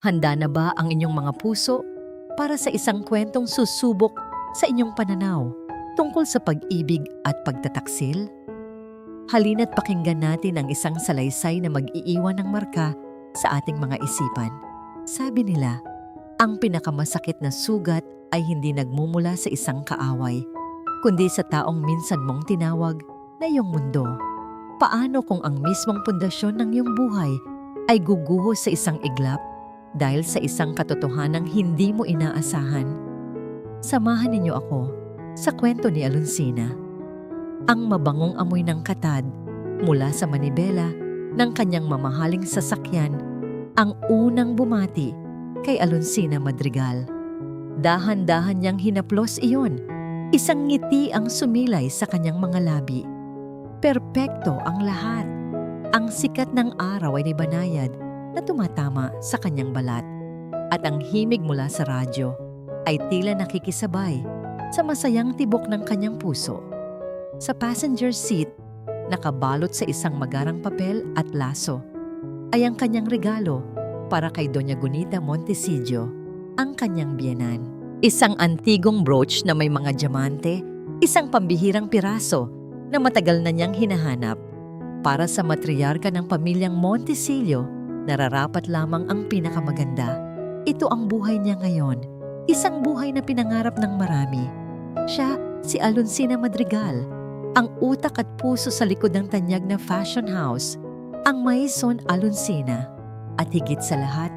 Handa na ba ang inyong mga puso para sa isang kwentong susubok sa inyong pananaw tungkol sa pag-ibig at pagtataksil? Halina't pakinggan natin ang isang salaysay na mag-iiwan ng marka sa ating mga isipan. Sabi nila, ang pinakamasakit na sugat ay hindi nagmumula sa isang kaaway, kundi sa taong minsan mong tinawag na iyong mundo. Paano kung ang mismong pundasyon ng iyong buhay ay guguho sa isang iglap dahil sa isang katotohanang hindi mo inaasahan? Samahan ninyo ako sa kwento ni Alonsina. Ang mabangong amoy ng katad mula sa manibela ng kanyang mamahaling sasakyan ang unang bumati kay Alonsina Madrigal. Dahan-dahan niyang hinaplos iyon. Isang ngiti ang sumilay sa kanyang mga labi. Perpekto ang lahat. Ang sikat ng araw ay nibanayad na tumatama sa kanyang balat. At ang himig mula sa radyo ay tila nakikisabay sa masayang tibok ng kanyang puso. Sa passenger seat, nakabalot sa isang magarang papel at laso, ay ang kanyang regalo para kay Doña Gunita Montecillo, ang kanyang biyenan. Isang antigong brooch na may mga diamante, isang pambihirang piraso na matagal na niyang hinahanap. Para sa matriarka ng pamilyang Montecillo, nararapat lamang ang pinakamaganda. Ito ang buhay niya ngayon, isang buhay na pinangarap ng marami. Siya, si Alonsina Madrigal, ang utak at puso sa likod ng tanyag na fashion house, ang Maison Alonsina. At higit sa lahat,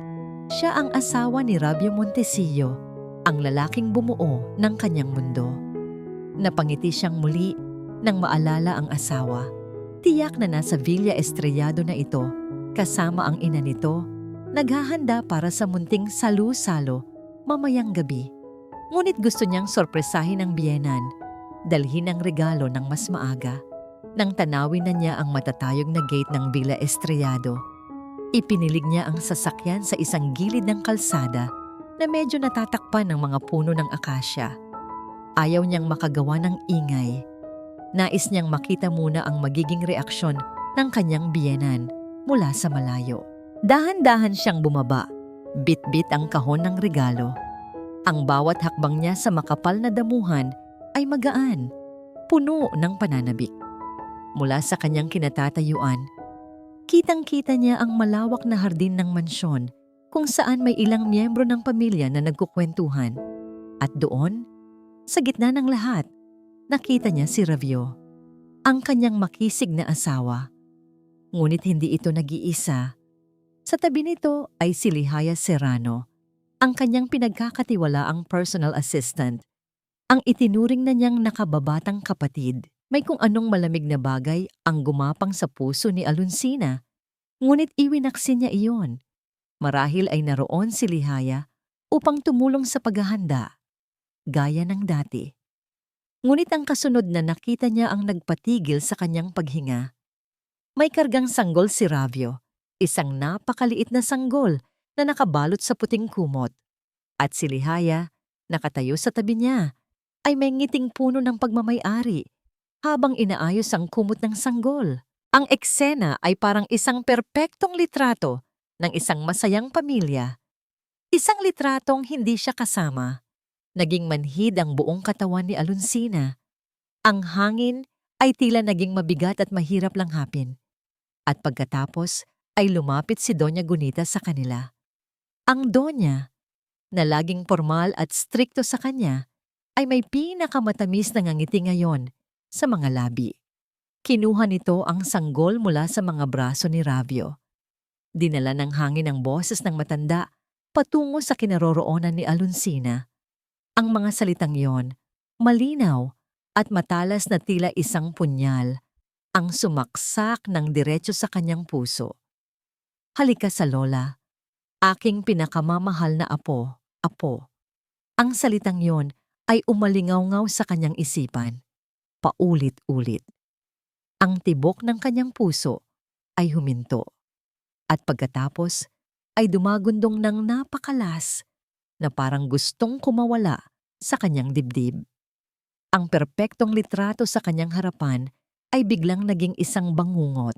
siya ang asawa ni Rabio Montecillo, ang lalaking bumuo ng kanyang mundo. Napangiti siyang muli nang maalala ang asawa. Tiyak na nasa Villa Estrellado na ito, kasama ang ina nito, naghahanda para sa munting salu-salo mamayang gabi. Ngunit gusto niyang sorpresahin ang biyenan, dalhin ang regalo ng mas maaga. Nang tanawin na niya ang matatayog na gate ng Villa Estrellado, ipinilig niya ang sasakyan sa isang gilid ng kalsada na medyo natatakpan ng mga puno ng akasya. Ayaw niyang makagawa ng ingay. Nais niyang makita muna ang magiging reaksyon ng kanyang biyenan mula sa malayo. Dahan-dahan siyang bumaba, bit-bit ang kahon ng regalo. Ang bawat hakbang niya sa makapal na damuhan ay magaan, puno ng pananabik. Mula sa kanyang kinatatayuan, kitang-kita niya ang malawak na hardin ng mansyon kung saan may ilang miyembro ng pamilya na nagkukwentuhan. At doon, sa gitna ng lahat, nakita niya si Ravio, ang kanyang makisig na asawa. Ngunit hindi ito nag-iisa. Sa tabi nito ay si Lihaya Serrano, ang kanyang pinagkakatiwalaang personal assistant, ang itinuring na niyang nakababatang kapatid. May kung anong malamig na bagay ang gumapang sa puso ni Alonsina, ngunit iwinaksin niya iyon. Marahil ay naroon si Lihaya upang tumulong sa paghahanda, gaya ng dati. Ngunit ang kasunod na nakita niya ang nagpatigil sa kanyang paghinga. May kargang sanggol si Ravio, isang napakaliit na sanggol na nakabalot sa puting kumot. At si Lihaya, nakatayo sa tabi niya, ay may ngiting puno ng pagmamay-ari habang inaayos ang kumot ng sanggol. Ang eksena ay parang isang perpektong litrato ng isang masayang pamilya. Isang litratong hindi siya kasama. Naging manhid ang buong katawan ni Alonsina. Ang hangin ay tila naging mabigat at mahirap langhapin. At pagkatapos ay lumapit si Doña Gunita sa kanila. Ang Doña, na laging formal at strikto sa kanya, ay may pinakamatamis na ngiti ngayon sa mga labi. Kinuha nito ang sanggol mula sa mga braso ni Ravio. Dinala ng hangin ang boses ng matanda patungo sa kinaroroonan ni Alonsina. Ang mga salitang yon, malinaw at matalas na tila isang punyal, ang sumaksak ng diretso sa kanyang puso. Halika sa lola, aking pinakamamahal na apo, apo. Ang salitang yon ay umalingaw-ngaw sa kanyang isipan, paulit-ulit. Ang tibok ng kanyang puso ay huminto. At pagkatapos ay dumagundong ng napakalas na parang gustong kumawala sa kanyang dibdib. Ang perpektong litrato sa kanyang harapan ay biglang naging isang bangungot.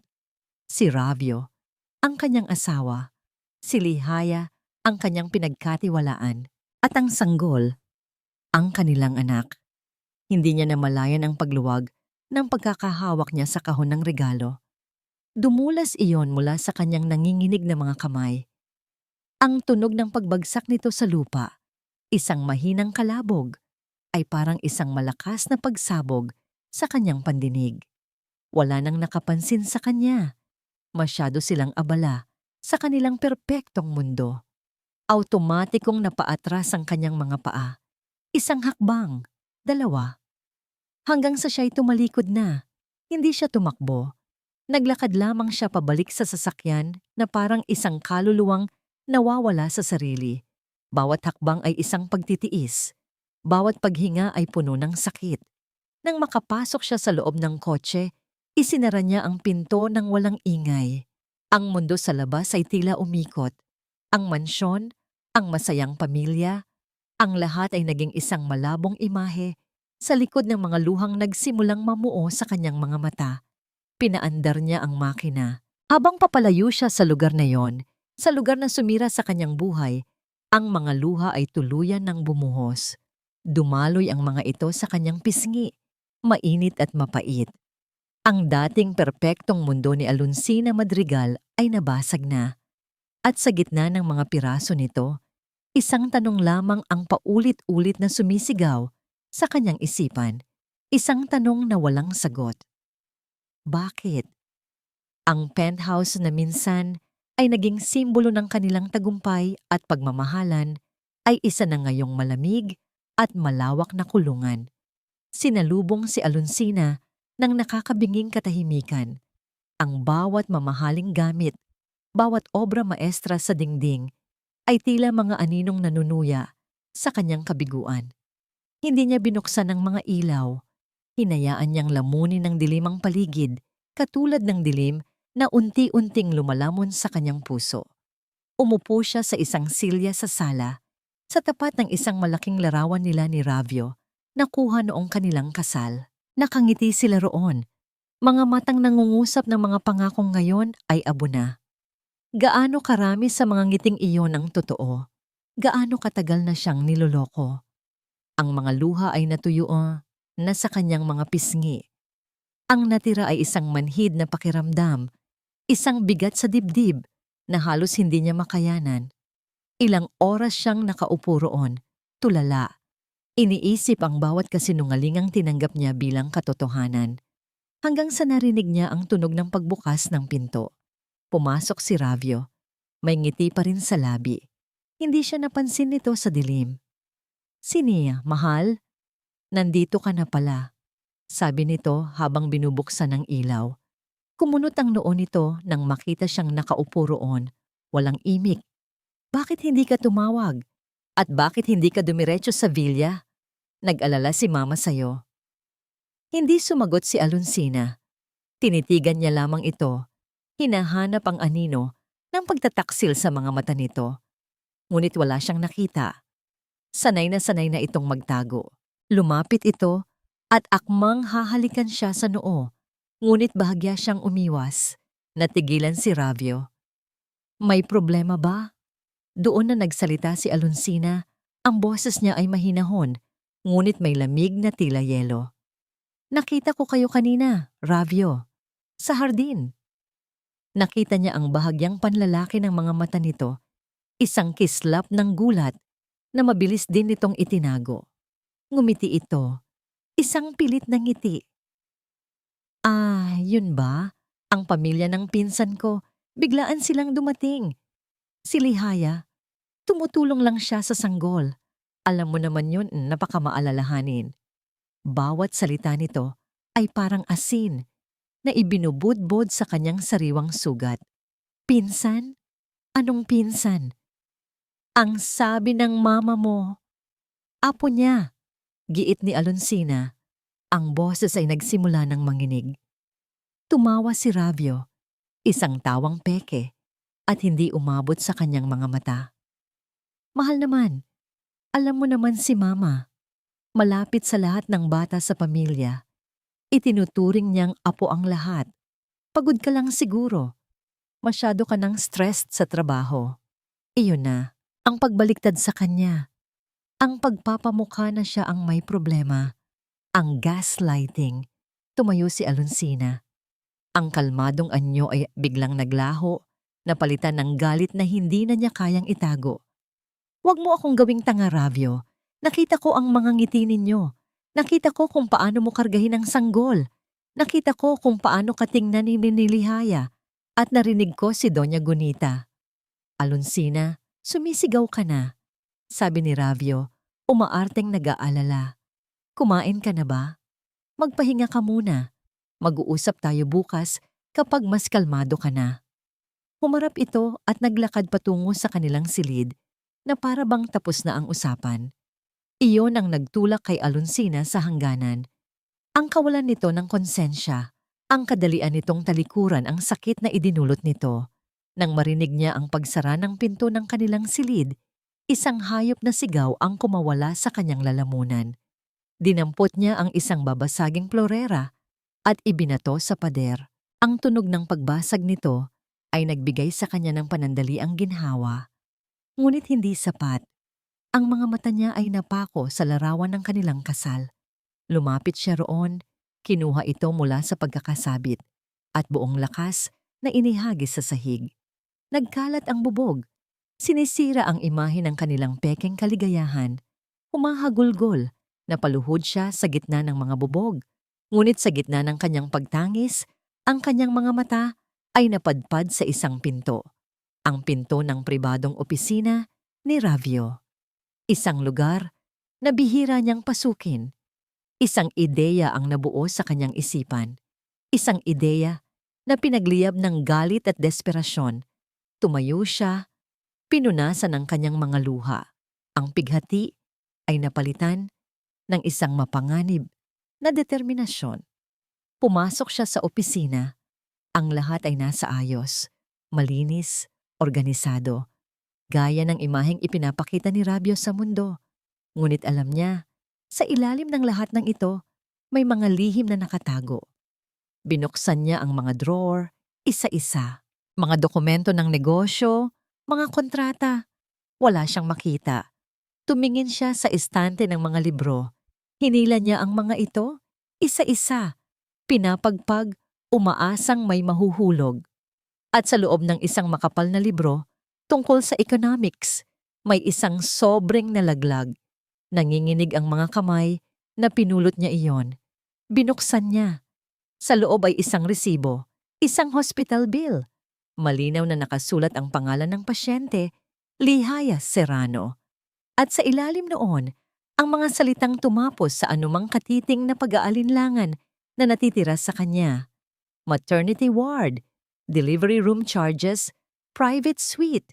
Si Ravio, ang kanyang asawa, si Lihaya ang kanyang pinagkatiwalaan, at ang sanggol, ang kanilang anak. Hindi niya namalayan ang pagluwag ng pagkakahawak niya sa kahon ng regalo. Dumulas iyon mula sa kanyang nanginginig na mga kamay. Ang tunog ng pagbagsak nito sa lupa, isang mahinang kalabog, ay parang isang malakas na pagsabog sa kanyang pandinig. Wala nang nakapansin sa kanya. Masyado silang abala sa kanilang perpektong mundo. Automatikong napaatras ang kanyang mga paa. Isang hakbang, dalawa. Hanggang sa siya'y tumalikod na. Hindi siya tumakbo. Naglakad lamang siya pabalik sa sasakyan na parang isang kaluluwang nawawala sa sarili. Bawat hakbang ay isang pagtitiis. Bawat paghinga ay puno ng sakit. Nang makapasok siya sa loob ng kotse, isinara niya ang pinto ng walang ingay. Ang mundo sa labas ay tila umikot. Ang mansyon, ang masayang pamilya, ang lahat ay naging isang malabong imahe sa likod ng mga luhang nagsimulang mamuo sa kanyang mga mata. Pinaandar niya ang makina. Habang papalayo siya sa lugar na yon, sa lugar na sumira sa kanyang buhay, ang mga luha ay tuluyan ng bumuhos. Dumaloy ang mga ito sa kanyang pisngi, mainit at mapait. Ang dating perpektong mundo ni Alonsina Madrigal ay nabasag na. At sa gitna ng mga piraso nito, isang tanong lamang ang paulit-ulit na sumisigaw sa kanyang isipan. Isang tanong na walang sagot. Bakit? Ang penthouse na minsan ay naging simbolo ng kanilang tagumpay at pagmamahalan ay isa na ngayong malamig at malawak na kulungan. Sinalubong si Alonsina ng nakakabinging katahimikan. Ang bawat mamahaling gamit, bawat obra maestra sa dingding ay tila mga aninong nanunuya sa kanyang kabiguan. Hindi niya binuksan ang mga ilaw. Hinayaan niyang lamunin ng dilim ang paligid, katulad ng dilim na unti-unting lumalamon sa kanyang puso. Umupo siya sa isang silya sa sala, sa tapat ng isang malaking larawan nila ni Ravio, na kuha noong kanilang kasal. Nakangiti sila roon. Mga matang nangungusap ng mga pangakong ngayon ay abo na. Gaano karami sa mga ngiting iyon ang totoo? Gaano katagal na siyang niloloko? Ang mga luha ay natuyo na sa kanyang mga pisngi. Ang natira ay isang manhid na pakiramdam, isang bigat sa dibdib na halos hindi niya makayanan. Ilang oras siyang nakaupo roon, tulala. Iniisip ang bawat kasinungalingang tinanggap niya bilang katotohanan. Hanggang sa narinig niya ang tunog ng pagbukas ng pinto. Pumasok si Ravio. May ngiti pa rin sa labi. Hindi siya napansin nito sa dilim. "Sinia, mahal? Nandito ka na pala," sabi nito habang binubuksan ang ilaw. Kumunot ang noo nito nang makita siyang nakaupo roon, walang imik. "Bakit hindi ka tumawag? At bakit hindi ka dumiretso sa villa? Nag-alala si Mama sa'yo." Hindi sumagot si Alonsina. Tinitigan niya lamang ito. Hinahanap ang anino ng pagtataksil sa mga mata nito. Ngunit wala siyang nakita. Sanay na itong magtago. Lumapit ito at akmang hahalikan siya sa noo. Ngunit bahagya siyang umiwas. Natigilan si Ravio. "May problema ba?" Doon na nagsalita si Alonsina. Ang boses niya ay mahinahon, ngunit may lamig na tila yelo. "Nakita ko kayo kanina, Ravio. Sa hardin." Nakita niya ang bahagyang panlalaki ng mga mata nito. Isang kislap ng gulat na mabilis din nitong itinago. Ngumiti ito. Isang pilit na ngiti. "Ah, yun ba? Ang pamilya ng pinsan ko, biglaan silang dumating. Si Lihaya, tumutulong lang siya sa sanggol. Alam mo naman yun, napakamaalalahanin." Bawat salita nito ay parang asin na ibinubudbod sa kanyang sariwang sugat. "Pinsan? Anong pinsan?" "Ang sabi ng mama mo." "Apo niya," giit ni Alonsina. Ang boses ay nagsimula ng manginig. Tumawa si Ravio, isang tawang peke, at hindi umabot sa kanyang mga mata. "Mahal naman, alam mo naman si Mama. Malapit sa lahat ng bata sa pamilya. Itinuturing niyang apo ang lahat. Pagod ka lang siguro. Masyado ka nang stressed sa trabaho. Iyon na, Ang pagbaliktad sa kanya, ang pagpapamukha na siya ang may problema, ang gaslighting. Tumayo si Alonsina. Ang kalmadong anyo ay biglang naglaho, napalitan ng galit na hindi na niya kayang itago. "Huwag mo akong gawing tanga, Ravio. Nakita ko ang mga ngiti ninyo. Nakita ko kung paano mo kargahin ang sanggol. Nakita ko kung paano ka tingnan ni Nilihaya. At narinig ko si Doña Gunita." "Alonsina, sumisigaw ka na," sabi ni Ravio, umaarteng nag-aalala. "Kumain ka na ba? Magpahinga ka muna. Mag-uusap tayo bukas kapag mas kalmado ka na." Humarap ito at naglakad patungo sa kanilang silid na para bang tapos na ang usapan. Iyon ang nagtulak kay Alonsina sa hangganan. Ang kawalan nito ng konsensya, ang kadalian nitong talikuran ang sakit na idinulot nito. Nang marinig niya ang pagsara ng pinto ng kanilang silid, isang hayop na sigaw ang kumawala sa kanyang lalamunan. Dinampot niya ang isang babasaging florera at ibinato sa pader. Ang tunog ng pagbasag nito ay nagbigay sa kanya ng panandaliang ginhawa. Ngunit hindi sapat. Ang mga mata niya ay napako sa larawan ng kanilang kasal. Lumapit siya roon, kinuha ito mula sa pagkakasabit, at buong lakas na inihagis sa sahig. Nagkalat ang bubog. Sinisira ang imahe ng kanilang pekeng kaligayahan. Humahagulgol, napaluhod siya sa gitna ng mga bubog. Ngunit sa gitna ng kanyang pagtangis, ang kanyang mga mata ay napadpad sa isang pinto. Ang pinto ng pribadong opisina ni Ravio. Isang lugar na bihira niyang pasukin. Isang ideya ang nabuo sa kanyang isipan. Isang ideya na pinagliyab ng galit at desperasyon. Tumayo siya, pinunasan ang kanyang mga luha. Ang pighati ay napalitan ng isang mapanganib na determinasyon. Pumasok siya sa opisina. Ang lahat ay nasa ayos, malinis, organisado, gaya ng imaheng ipinapakita ni Ravio sa mundo. Ngunit alam niya, sa ilalim ng lahat ng ito, may mga lihim na nakatago. Binuksan niya ang mga drawer, isa-isa. Mga dokumento ng negosyo, mga kontrata. Wala siyang makita. Tumingin siya sa estante ng mga libro. Hinila niya ang mga ito, isa-isa. Pinapagpag, umaasang may mahuhulog. At sa loob ng isang makapal na libro, tungkol sa economics, may isang sobreng nalaglag. Nanginginig ang mga kamay na pinulot niya iyon. Binuksan niya. Sa loob ay isang resibo, isang hospital bill. Malinaw na nakasulat ang pangalan ng pasyente, Lihaya Serrano. At sa ilalim noon, ang mga salitang tumapos sa anumang katiting na pag-aalinlangan na natitira sa kanya. Maternity ward, delivery room charges, private suite.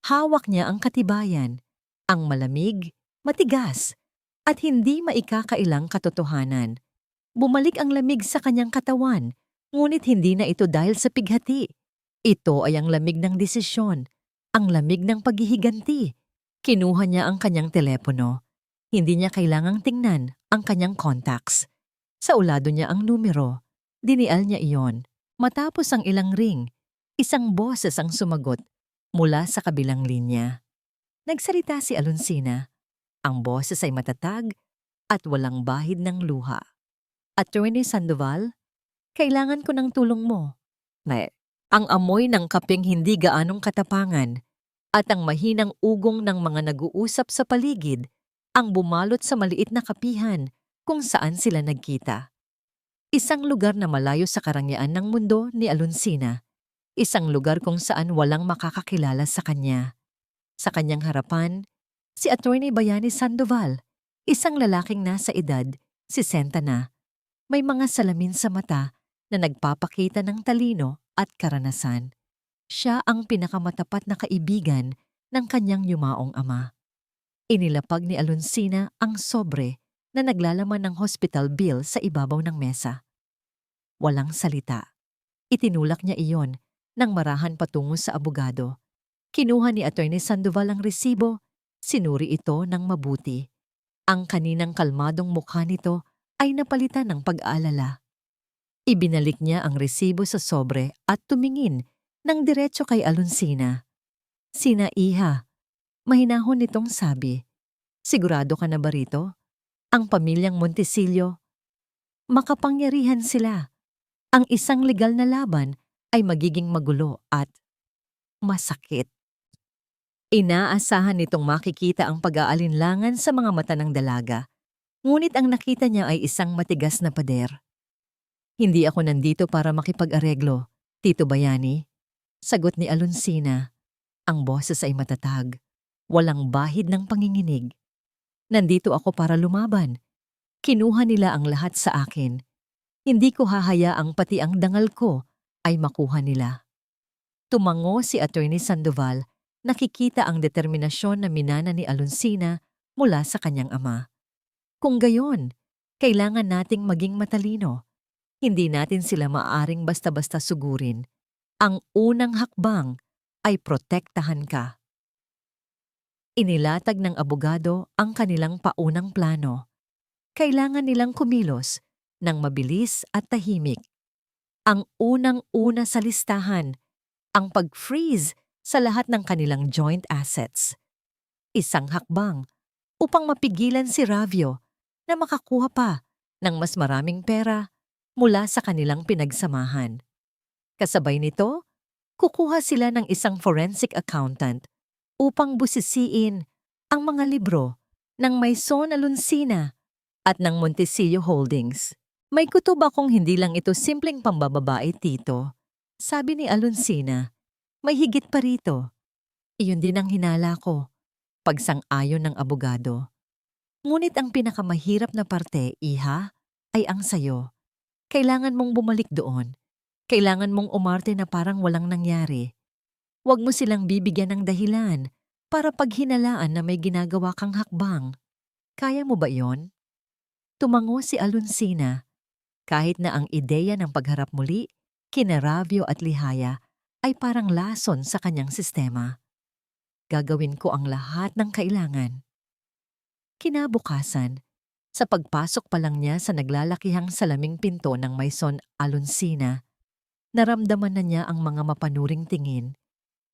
Hawak niya ang katibayan, ang malamig, matigas, at hindi maikakailang katotohanan. Bumalik ang lamig sa kanyang katawan, ngunit hindi na ito dahil sa pighati. Ito ay ang lamig ng desisyon, ang lamig ng paghihiganti. Kinuha niya ang kanyang telepono. Hindi niya kailangang tingnan ang kanyang contacts. Sa ulado niya ang numero. Dinial niya iyon. Matapos ang ilang ring, isang boses ang sumagot mula sa kabilang linya. Nagsalita si Alonsina. Ang boses ay matatag at walang bahid ng luha. "Attorney Sandoval, kailangan ko ng tulong mo." Ang amoy ng kapeng hindi gaanong katapangan at ang mahinang ugong ng mga nag-uusap sa paligid ang bumalot sa maliit na kapihan kung saan sila nagkita. Isang lugar na malayo sa karangyaan ng mundo ni Alonsina. Isang lugar kung saan walang makakakilala sa kanya. Sa kanyang harapan, si Attorney Bayani Sandoval, isang lalaking nasa edad, 60 na. May mga salamin sa mata na nagpapakita ng talino at karanasan. Siya ang pinakamatapat na kaibigan ng kanyang yumaong ama. Inilapag ni Alonsina ang sobre na naglalaman ng hospital bill sa ibabaw ng mesa. Walang salita. Itinulak niya iyon nang marahan patungo sa abogado. Kinuha ni Attorney Sandoval ang resibo, sinuri ito ng mabuti. Ang kaninang kalmadong mukha nito ay napalitan ng pag-aalala. Ibinalik niya ang resibo sa sobre at tumingin ng diretso kay Alonsina. "Sina Iha, Mahinahon nitong sabi, "Sigurado ka na ba rito? Ang pamilyang Montisillo, makapangyarihan sila. Ang isang legal na laban ay magiging magulo at masakit." Inaasahan nitong makikita ang pag-aalinlangan sa mga mata ng dalaga. Ngunit ang nakita niya ay isang matigas na pader. "Hindi ako nandito para makipag-areglo, Tito Bayani," sagot ni Alonsina. Ang boses ay matatag, walang bahid ng panginginig. "Nandito ako para lumaban. Kinuha nila ang lahat sa akin. Hindi ko hahayaang pati ang dangal ko ay makuha nila." Tumango si Attorney Sandoval, nakikita ang determinasyon na minana ni Alonsina mula sa kanyang ama. Kung gayon, kailangan nating maging matalino. Hindi natin sila maaaring basta-basta sugurin. Ang unang hakbang ay protektahan ka. Inilatag ng abogado ang kanilang paunang plano. Kailangan nilang kumilos ng mabilis at tahimik. Ang unang-una sa listahan, ang pag-freeze sa lahat ng kanilang joint assets. Isang hakbang upang mapigilan si Ravio na makakuha pa ng mas maraming pera mula sa kanilang pinagsamahan. Kasabay nito, kukuha sila ng isang forensic accountant upang busisiin ang mga libro ng Maison Alonsina at ng Montisillo Holdings. "May kutob akong hindi lang ito simpleng pambababae, Tito," sabi ni Alonsina. "May higit pa rito." "Iyon din ang hinala ko," pagsang-ayon ng abogado. "Ngunit ang pinakamahirap na parte, Iha, ay ang sayo. Kailangan mong bumalik doon. Kailangan mong umarte na parang walang nangyari. Huwag mo silang bibigyan ng dahilan para paghinalaan na may ginagawa kang hakbang. Kaya mo ba iyon?" Tumango si Alonsina. Kahit na ang ideya ng pagharap muli kina Ravio at Lihaya ay parang lason sa kanyang sistema. "Gagawin ko ang lahat ng kailangan." Kinabukasan, sa pagpasok pa lang niya sa naglalakihang salaming pinto ng Maison Alonsina, naramdaman na niya ang mga mapanuring tingin,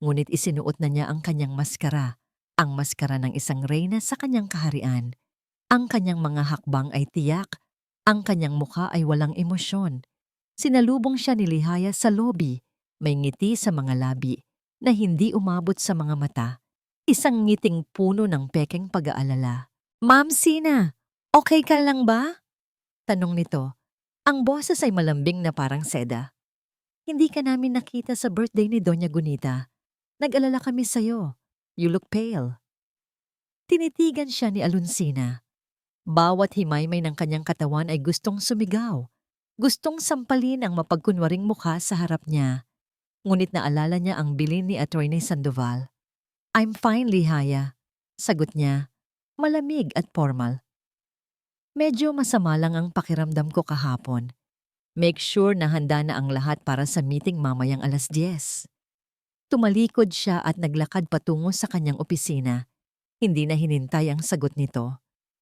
ngunit isinuot na niya ang kanyang maskara, ang maskara ng isang reyna sa kanyang kaharian. Ang kanyang mga hakbang ay tiyak, ang kanyang mukha ay walang emosyon. Sinalubong siya ni Lihaya sa lobby, may ngiti sa mga labi na hindi umabot sa mga mata. Isang ngiting puno ng pekeng pag-aalala. "Ma'am Sina, okay ka lang ba?" tanong nito. Ang boses ay malambing na parang seda. "Hindi ka namin nakita sa birthday ni Doña Gunita. Nag-alala kami sa'yo. You look pale." Tinitigan siya ni Alonsina. Bawat himaymay ng kanyang katawan ay gustong sumigaw. Gustong sampalin ang mapagkunwaring mukha sa harap niya. Ngunit naalala niya ang bilin ni Attorney Sandoval. "I'm fine, Lihaya," sagot niya, malamig at formal. "Medyo masama lang ang pakiramdam ko kahapon. Make sure na handa na ang lahat para sa meeting mamayang 10:00. Tumalikod siya at naglakad patungo sa kanyang opisina. Hindi na hinintay ang sagot nito.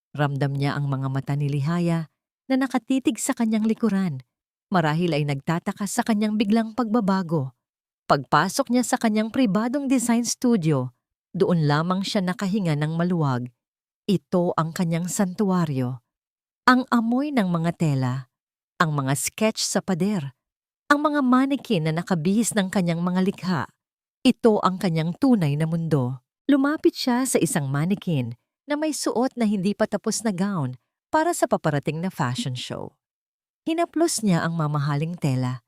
Ramdam niya ang mga mata ni Lihaya na nakatitig sa kanyang likuran. Marahil ay nagtataka sa kanyang biglang pagbabago. Pagpasok niya sa kanyang pribadong design studio, doon lamang siya nakahinga ng maluwag. Ito ang kanyang santuwaryo. Ang amoy ng mga tela, ang mga sketch sa pader, ang mga mannequin na nakabihis ng kanyang mga likha. Ito ang kanyang tunay na mundo. Lumapit siya sa isang mannequin na may suot na hindi pa tapos na gown para sa paparating na fashion show. Hinaplos niya ang mamahaling tela.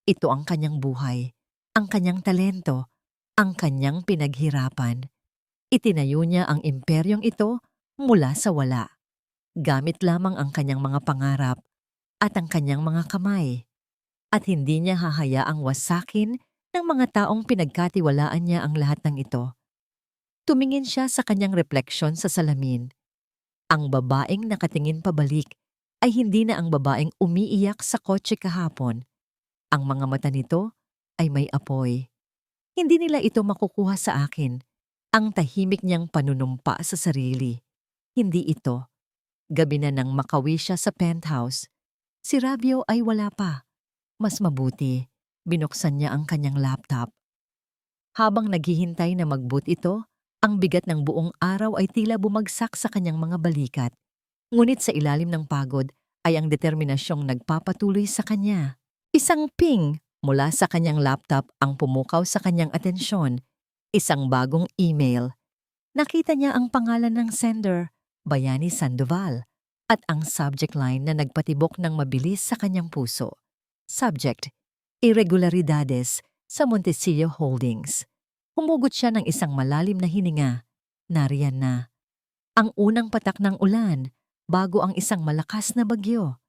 Ito ang kanyang buhay, ang kanyang talento, ang kanyang pinaghirapan. Itinayo niya ang imperyong ito mula sa wala. Gamit lamang ang kanyang mga pangarap at ang kanyang mga kamay. At hindi niya hahayaang wasakin ng mga taong pinagkatiwalaan niya ang lahat ng ito. Tumingin siya sa kanyang refleksyon sa salamin. Ang babaeng nakatingin pabalik ay hindi na ang babaeng umiiyak sa kotse kahapon. Ang mga mata nito ay may apoy. Hindi nila ito makukuha sa akin. Ang tahimik niyang panunumpa sa sarili. Hindi ito. Gabi na nang makawi siya sa penthouse. Si Ravio ay wala pa. Mas mabuti, binuksan niya ang kanyang laptop. Habang naghihintay na mag-boot ito, Ang bigat ng buong araw ay tila bumagsak sa kanyang mga balikat. Ngunit sa ilalim ng pagod ay ang determinasyong nagpapatuloy sa kanya. Isang ping mula sa kanyang laptop ang pumukaw sa kanyang atensyon. Isang bagong email. Nakita niya ang pangalan ng sender, Bayani Sandoval, at ang subject line na nagpatibok ng mabilis sa kanyang puso. Subject, Irregularidades sa Montecillo Holdings. Humugot siya ng isang malalim na hininga. Nariyan na. Ang unang patak ng ulan bago ang isang malakas na bagyo.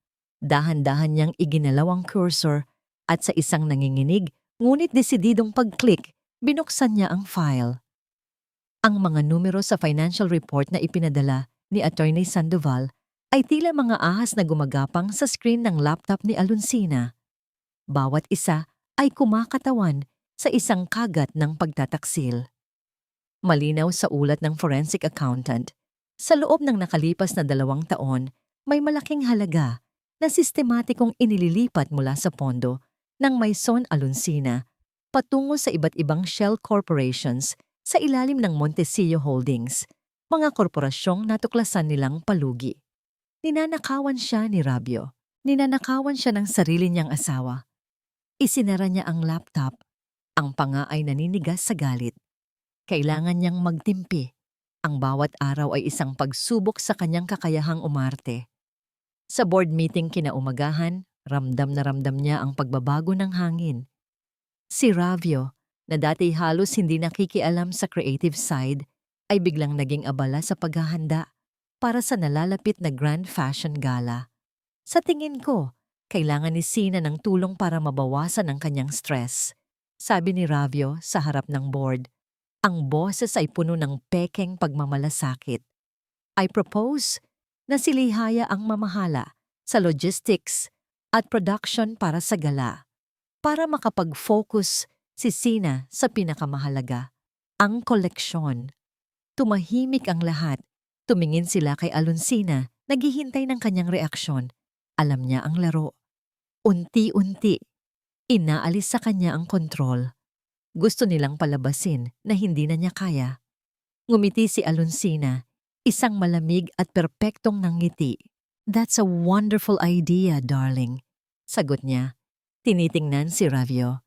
Dahan-dahan niyang iginalaw ang cursor at sa isang nanginginig ngunit desididong pag-click, binuksan niya ang file. Ang mga numero sa financial report na ipinadala ni Attorney Sandoval ay tila mga ahas na gumagapang sa screen ng laptop ni Alonsina. Bawat isa ay kumakatawan sa isang kagat ng pagtataksil. Malinaw sa ulat ng forensic accountant, sa loob ng nakalipas na 2 taon, may malaking halaga na sistematikong inililipat mula sa pondo ng Maison Alonsina patungo sa iba't ibang shell corporations sa ilalim ng Montecillo Holdings, mga korporasyong natuklasan nilang palugi. Ninanakawan siya ni Rabio. Ninanakawan siya ng sarili niyang asawa. Isinara niya ang laptop. Ang panga ay naninigas sa galit. Kailangan niyang magtimpi. Ang bawat araw ay isang pagsubok sa kanyang kakayahang umarte. Sa board meeting kinaumagahan, ramdam na ramdam niya ang pagbabago ng hangin. Si Ravio, na dati halos hindi nakikialam sa creative side, ay biglang naging abala sa paghahanda para sa nalalapit na Grand Fashion Gala. Sa tingin ko, kailangan ni Sina ng tulong para mabawasan ang kanyang stress. Sabi ni Ravio sa harap ng board. Ang boses ay puno ng pekeng pagmamalasakit. I propose na si Lihaya ang mamahala sa logistics at production para sa gala, para makapag-focus si Sina sa pinakamahalaga, ang koleksyon. Tumahimik ang lahat. Tumingin sila kay Alonsina, naghihintay ng kanyang reaksyon. Alam niya ang laro. Unti-unti, inaalis sa kanya ang kontrol. Gusto nilang palabasin na hindi na niya kaya. Ngumiti si Alonsina, isang malamig at perpektong nangiti. That's a wonderful idea, darling. Sagot niya. Tinitingnan si Ravio.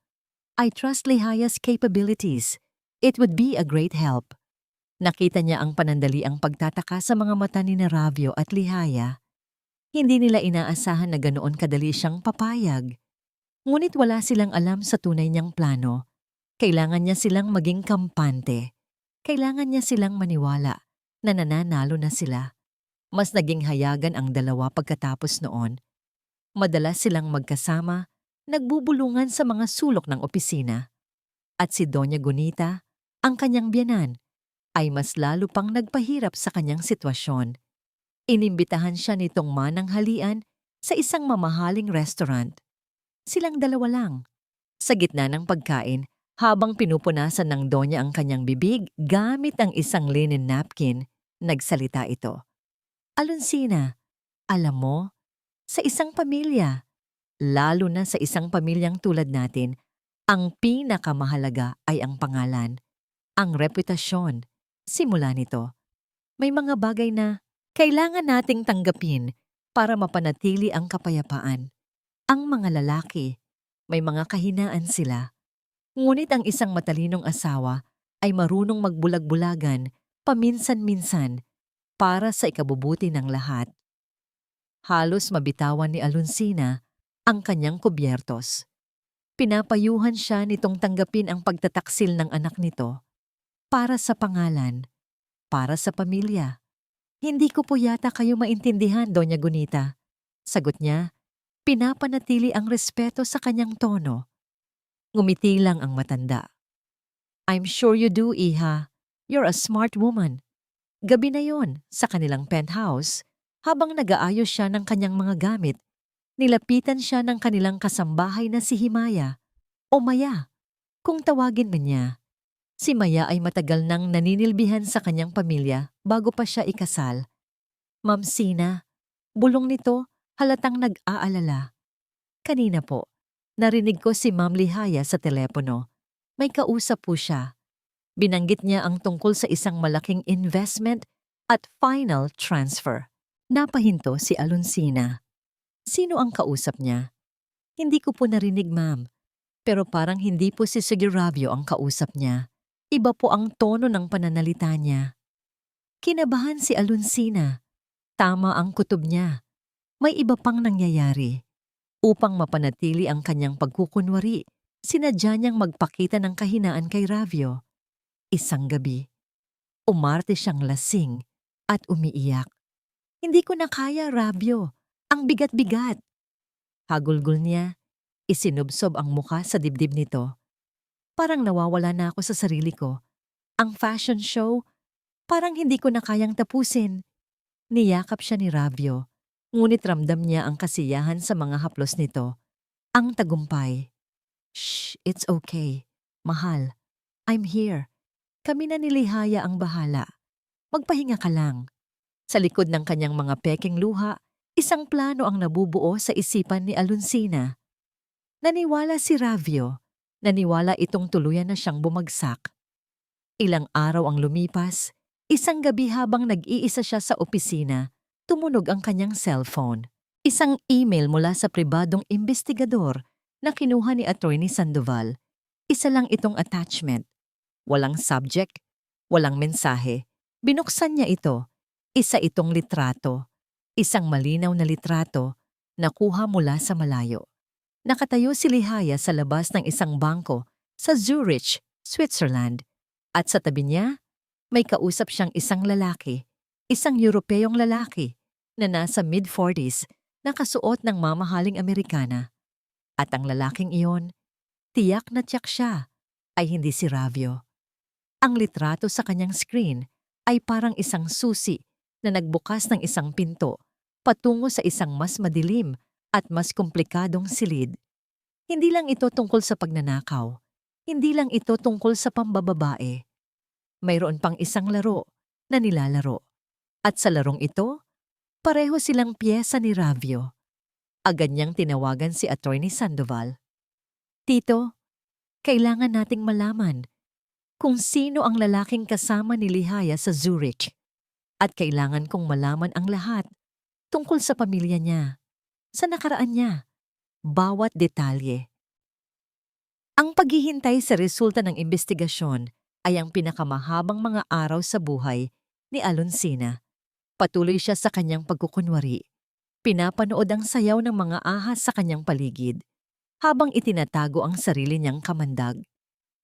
I trust Lihaya's capabilities. It would be a great help. Nakita niya ang panandaliang pagtataka sa mga mata ni Ravio at Lihaya. Hindi nila inaasahan na ganoon kadali siyang papayag. Ngunit wala silang alam sa tunay niyang plano. Kailangan niya silang maging kampante. Kailangan niya silang maniwala na nananalo na sila. Mas naging hayagan ang dalawa pagkatapos noon. Madalas silang magkasama, nagbubulungan sa mga sulok ng opisina. At si Doña Gunita, ang kanyang biyanan, ay mas lalo pang nagpahirap sa kanyang sitwasyon. Inimbitahan siya nitong mananghalian sa isang mamahaling restaurant. Silang dalawa lang. Sa gitna ng pagkain, habang pinupunasan ng Donya ang kanyang bibig gamit ang isang linen napkin, nagsalita ito. Alonsina, alam mo, sa isang pamilya, lalo na sa isang pamilyang tulad natin, ang pinakamahalaga ay ang pangalan, ang reputasyon. Simula nito, may mga bagay na kailangan nating tanggapin para mapanatili ang kapayapaan. Ang mga lalaki, may mga kahinaan sila. Ngunit ang isang matalinong asawa ay marunong magbulag-bulagan paminsan-minsan para sa ikabubuti ng lahat. Halos mabitawan ni Alonsina ang kanyang kubyertos. Pinapayuhan siya nitong tanggapin ang pagtataksil ng anak nito para sa pangalan, para sa pamilya. Hindi ko po yata kayo maintindihan, Doña Gunita. Sagot niya, pinapanatili ang respeto sa kanyang tono. Ngumiti lang ang matanda. I'm sure you do, Iha. You're a smart woman. Gabi na yon sa kanilang penthouse, habang nag-aayos siya ng kanyang mga gamit, nilapitan siya ng kanilang kasambahay na si Himaya, o Maya, kung tawagin man niya. Si Maya ay matagal nang naninilbihan sa kanyang pamilya bago pa siya ikasal. Ma'am Sina, bulong nito halatang nag-aalala. Kanina po, narinig ko si Ma'am Lihaya sa telepono. May kausap po siya. Binanggit niya ang tungkol sa isang malaking investment at final transfer. Napahinto si Alonsina. Sino ang kausap niya? Hindi ko po narinig, ma'am. Pero parang hindi po si Seguravio ang kausap niya. Iba po ang tono ng pananalita niya. Kinabahan si Alonsina. Tama ang kutob niya. May iba pang nangyayari. Upang mapanatili ang kanyang pagkukunwari, sinadya niyang magpakita ng kahinaan kay Ravio. Isang gabi, umarte siyang lasing at umiiyak. Hindi ko na kaya, Ravio. Ang bigat-bigat. Hagulgol niya, isinubsob ang mukha sa dibdib nito. Parang nawawala na ako sa sarili ko. Ang fashion show, parang hindi ko na kayang tapusin. Niyakap siya ni Ravio, ngunit ramdam niya ang kasiyahan sa mga haplos nito. Ang tagumpay. Shh, it's okay. Mahal, I'm here. Kami na ni Lihaya ang bahala. Magpahinga ka lang. Sa likod ng kanyang mga peking luha, isang plano ang nabubuo sa isipan ni Alonsina. Naniwala si Ravio. Naniwala itong tuluyan na siyang bumagsak. Ilang araw ang lumipas, isang gabi habang nag-iisa siya sa opisina, tumunog ang kanyang cellphone. Isang email mula sa pribadong investigador na kinuha ni Attorney Sandoval. Isa lang itong attachment. Walang subject, walang mensahe. Binuksan niya ito. Isa itong litrato. Isang malinaw na litrato na kuha mula sa malayo. Nakatayo si Lihaya sa labas ng isang bangko sa Zurich, Switzerland. At sa tabi niya, may kausap siyang isang lalaki, isang Europeyong lalaki na nasa mid-40s, nakasuot ng mamahaling Amerikana. At ang lalaking iyon, tiyak na tiyak siya, ay hindi si Ravio. Ang litrato sa kanyang screen ay parang isang susi na nagbukas ng isang pinto patungo sa isang mas madilim at mas komplikadong silid. Hindi lang ito tungkol sa pagnanakaw. Hindi lang ito tungkol sa pambababae. Mayroon pang isang laro na nilalaro. At sa larong ito, pareho silang piyesa ni Ravio. Agad niyang tinawagan si Attorney Sandoval. Tito, kailangan nating malaman kung sino ang lalaking kasama ni Lihaya sa Zurich. At kailangan kong malaman ang lahat tungkol sa pamilya niya, sa nakaraan niya, bawat detalye. Ang paghihintay sa resulta ng investigasyon ay ang pinakamahabang mga araw sa buhay ni Alonsina. Patuloy siya sa kanyang pagkukunwari. Pinapanood ang sayaw ng mga ahas sa kanyang paligid habang itinatago ang sarili niyang kamandag.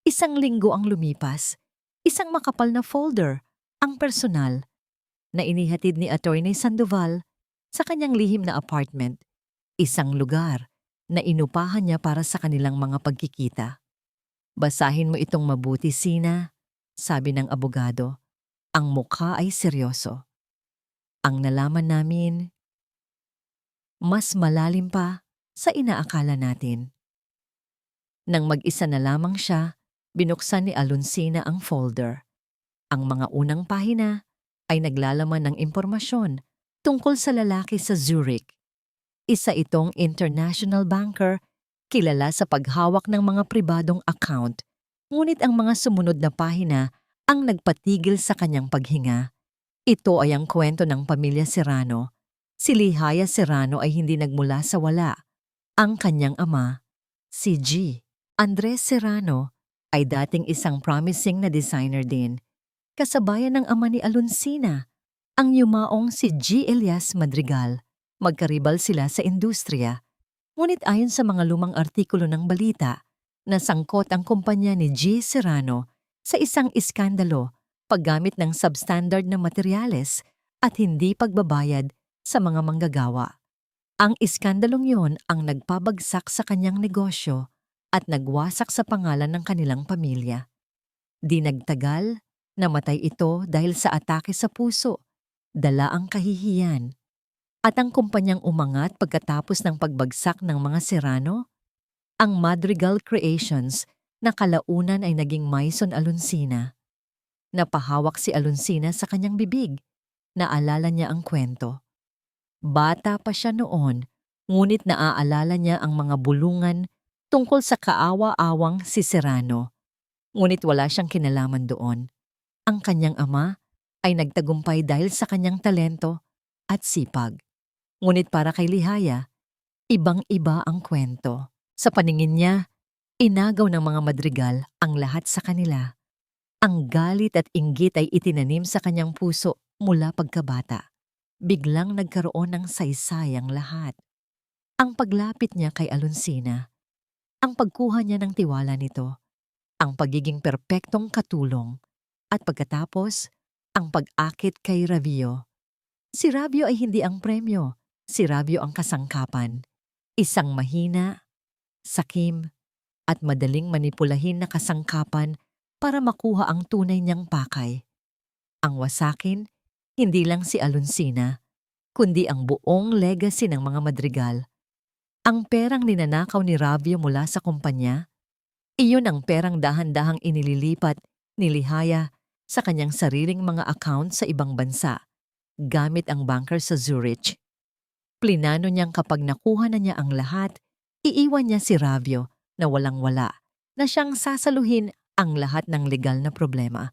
Isang linggo ang lumipas, isang makapal na folder, ang personal, na inihatid ni Attorney Sandoval sa kanyang lihim na apartment, isang lugar na inupahan niya para sa kanilang mga pagkikita. Basahin mo itong mabuti, Sina, sabi ng abogado. Ang mukha ay seryoso. Ang nalaman namin, mas malalim pa sa inaakala natin. Nang mag-isa na lamang siya, binuksan ni Alonsina ang folder. Ang mga unang pahina ay naglalaman ng impormasyon tungkol sa lalaki sa Zurich. Isa itong international banker, kilala sa paghawak ng mga pribadong account. Ngunit ang mga sumunod na pahina ang nagpatigil sa kanyang paghinga. Ito ay ang kwento ng pamilya Serrano. Si Lihaya Serrano ay hindi nagmula sa wala. Ang kanyang ama, si G. Andres Serrano, ay dating isang promising na designer din. Kasabayan ng ama ni Alonsina, ang yumaong si G. Elias Madrigal. Magkaribal sila sa industriya. Ngunit ayon sa mga lumang artikulo ng balita, nasangkot ang kumpanya ni G. Serrano sa isang iskandalo, paggamit ng substandard na materyales at hindi pagbabayad sa mga manggagawa. Ang iskandalong yon ang nagpabagsak sa kanyang negosyo at nagwasak sa pangalan ng kanilang pamilya. Di nagtagal, namatay ito dahil sa atake sa puso, dala ang kahihiyan. At ang kumpanyang umangat pagkatapos ng pagbagsak ng mga Serrano, ang Madrigal Creations na kalaunan ay naging Maison Alonsina. Napahawak si Alonsina sa kanyang bibig. Naalala niya ang kwento. Bata pa siya noon, ngunit naaalala niya ang mga bulungan tungkol sa kaawa-awang si Serrano. Ngunit wala siyang kinalaman doon. Ang kanyang ama ay nagtagumpay dahil sa kanyang talento at sipag. Ngunit para kay Lihaya, ibang-iba ang kwento. Sa paningin niya, inagaw ng mga madrigal ang lahat sa kanila. Ang galit at inggit ay itinanim sa kanyang puso mula pagkabata. Biglang nagkaroon ng saysay ang lahat. Ang paglapit niya kay Alonsina, ang pagkuha niya ng tiwala nito, ang pagiging perpektong katulong, at pagkatapos, ang pag-akit kay Ravio. Si Ravio ay hindi ang premyo, si Ravio ang kasangkapan. Isang mahina, sakim, at madaling manipulahin na kasangkapan para makuha ang tunay niyang pakay. Ang wasakin, hindi lang si Alonsina, kundi ang buong legacy ng mga madrigal. Ang perang ninanakaw ni Ravio mula sa kumpanya, iyon ang perang dahan-dahang inililipat ni Lihaya sa kanyang sariling mga account sa ibang bansa, gamit ang banker sa Zurich. Plinano niyang kapag nakuha na niya ang lahat, iiwan niya si Ravio na walang-wala, na siyang sasaluhin ang lahat ng legal na problema.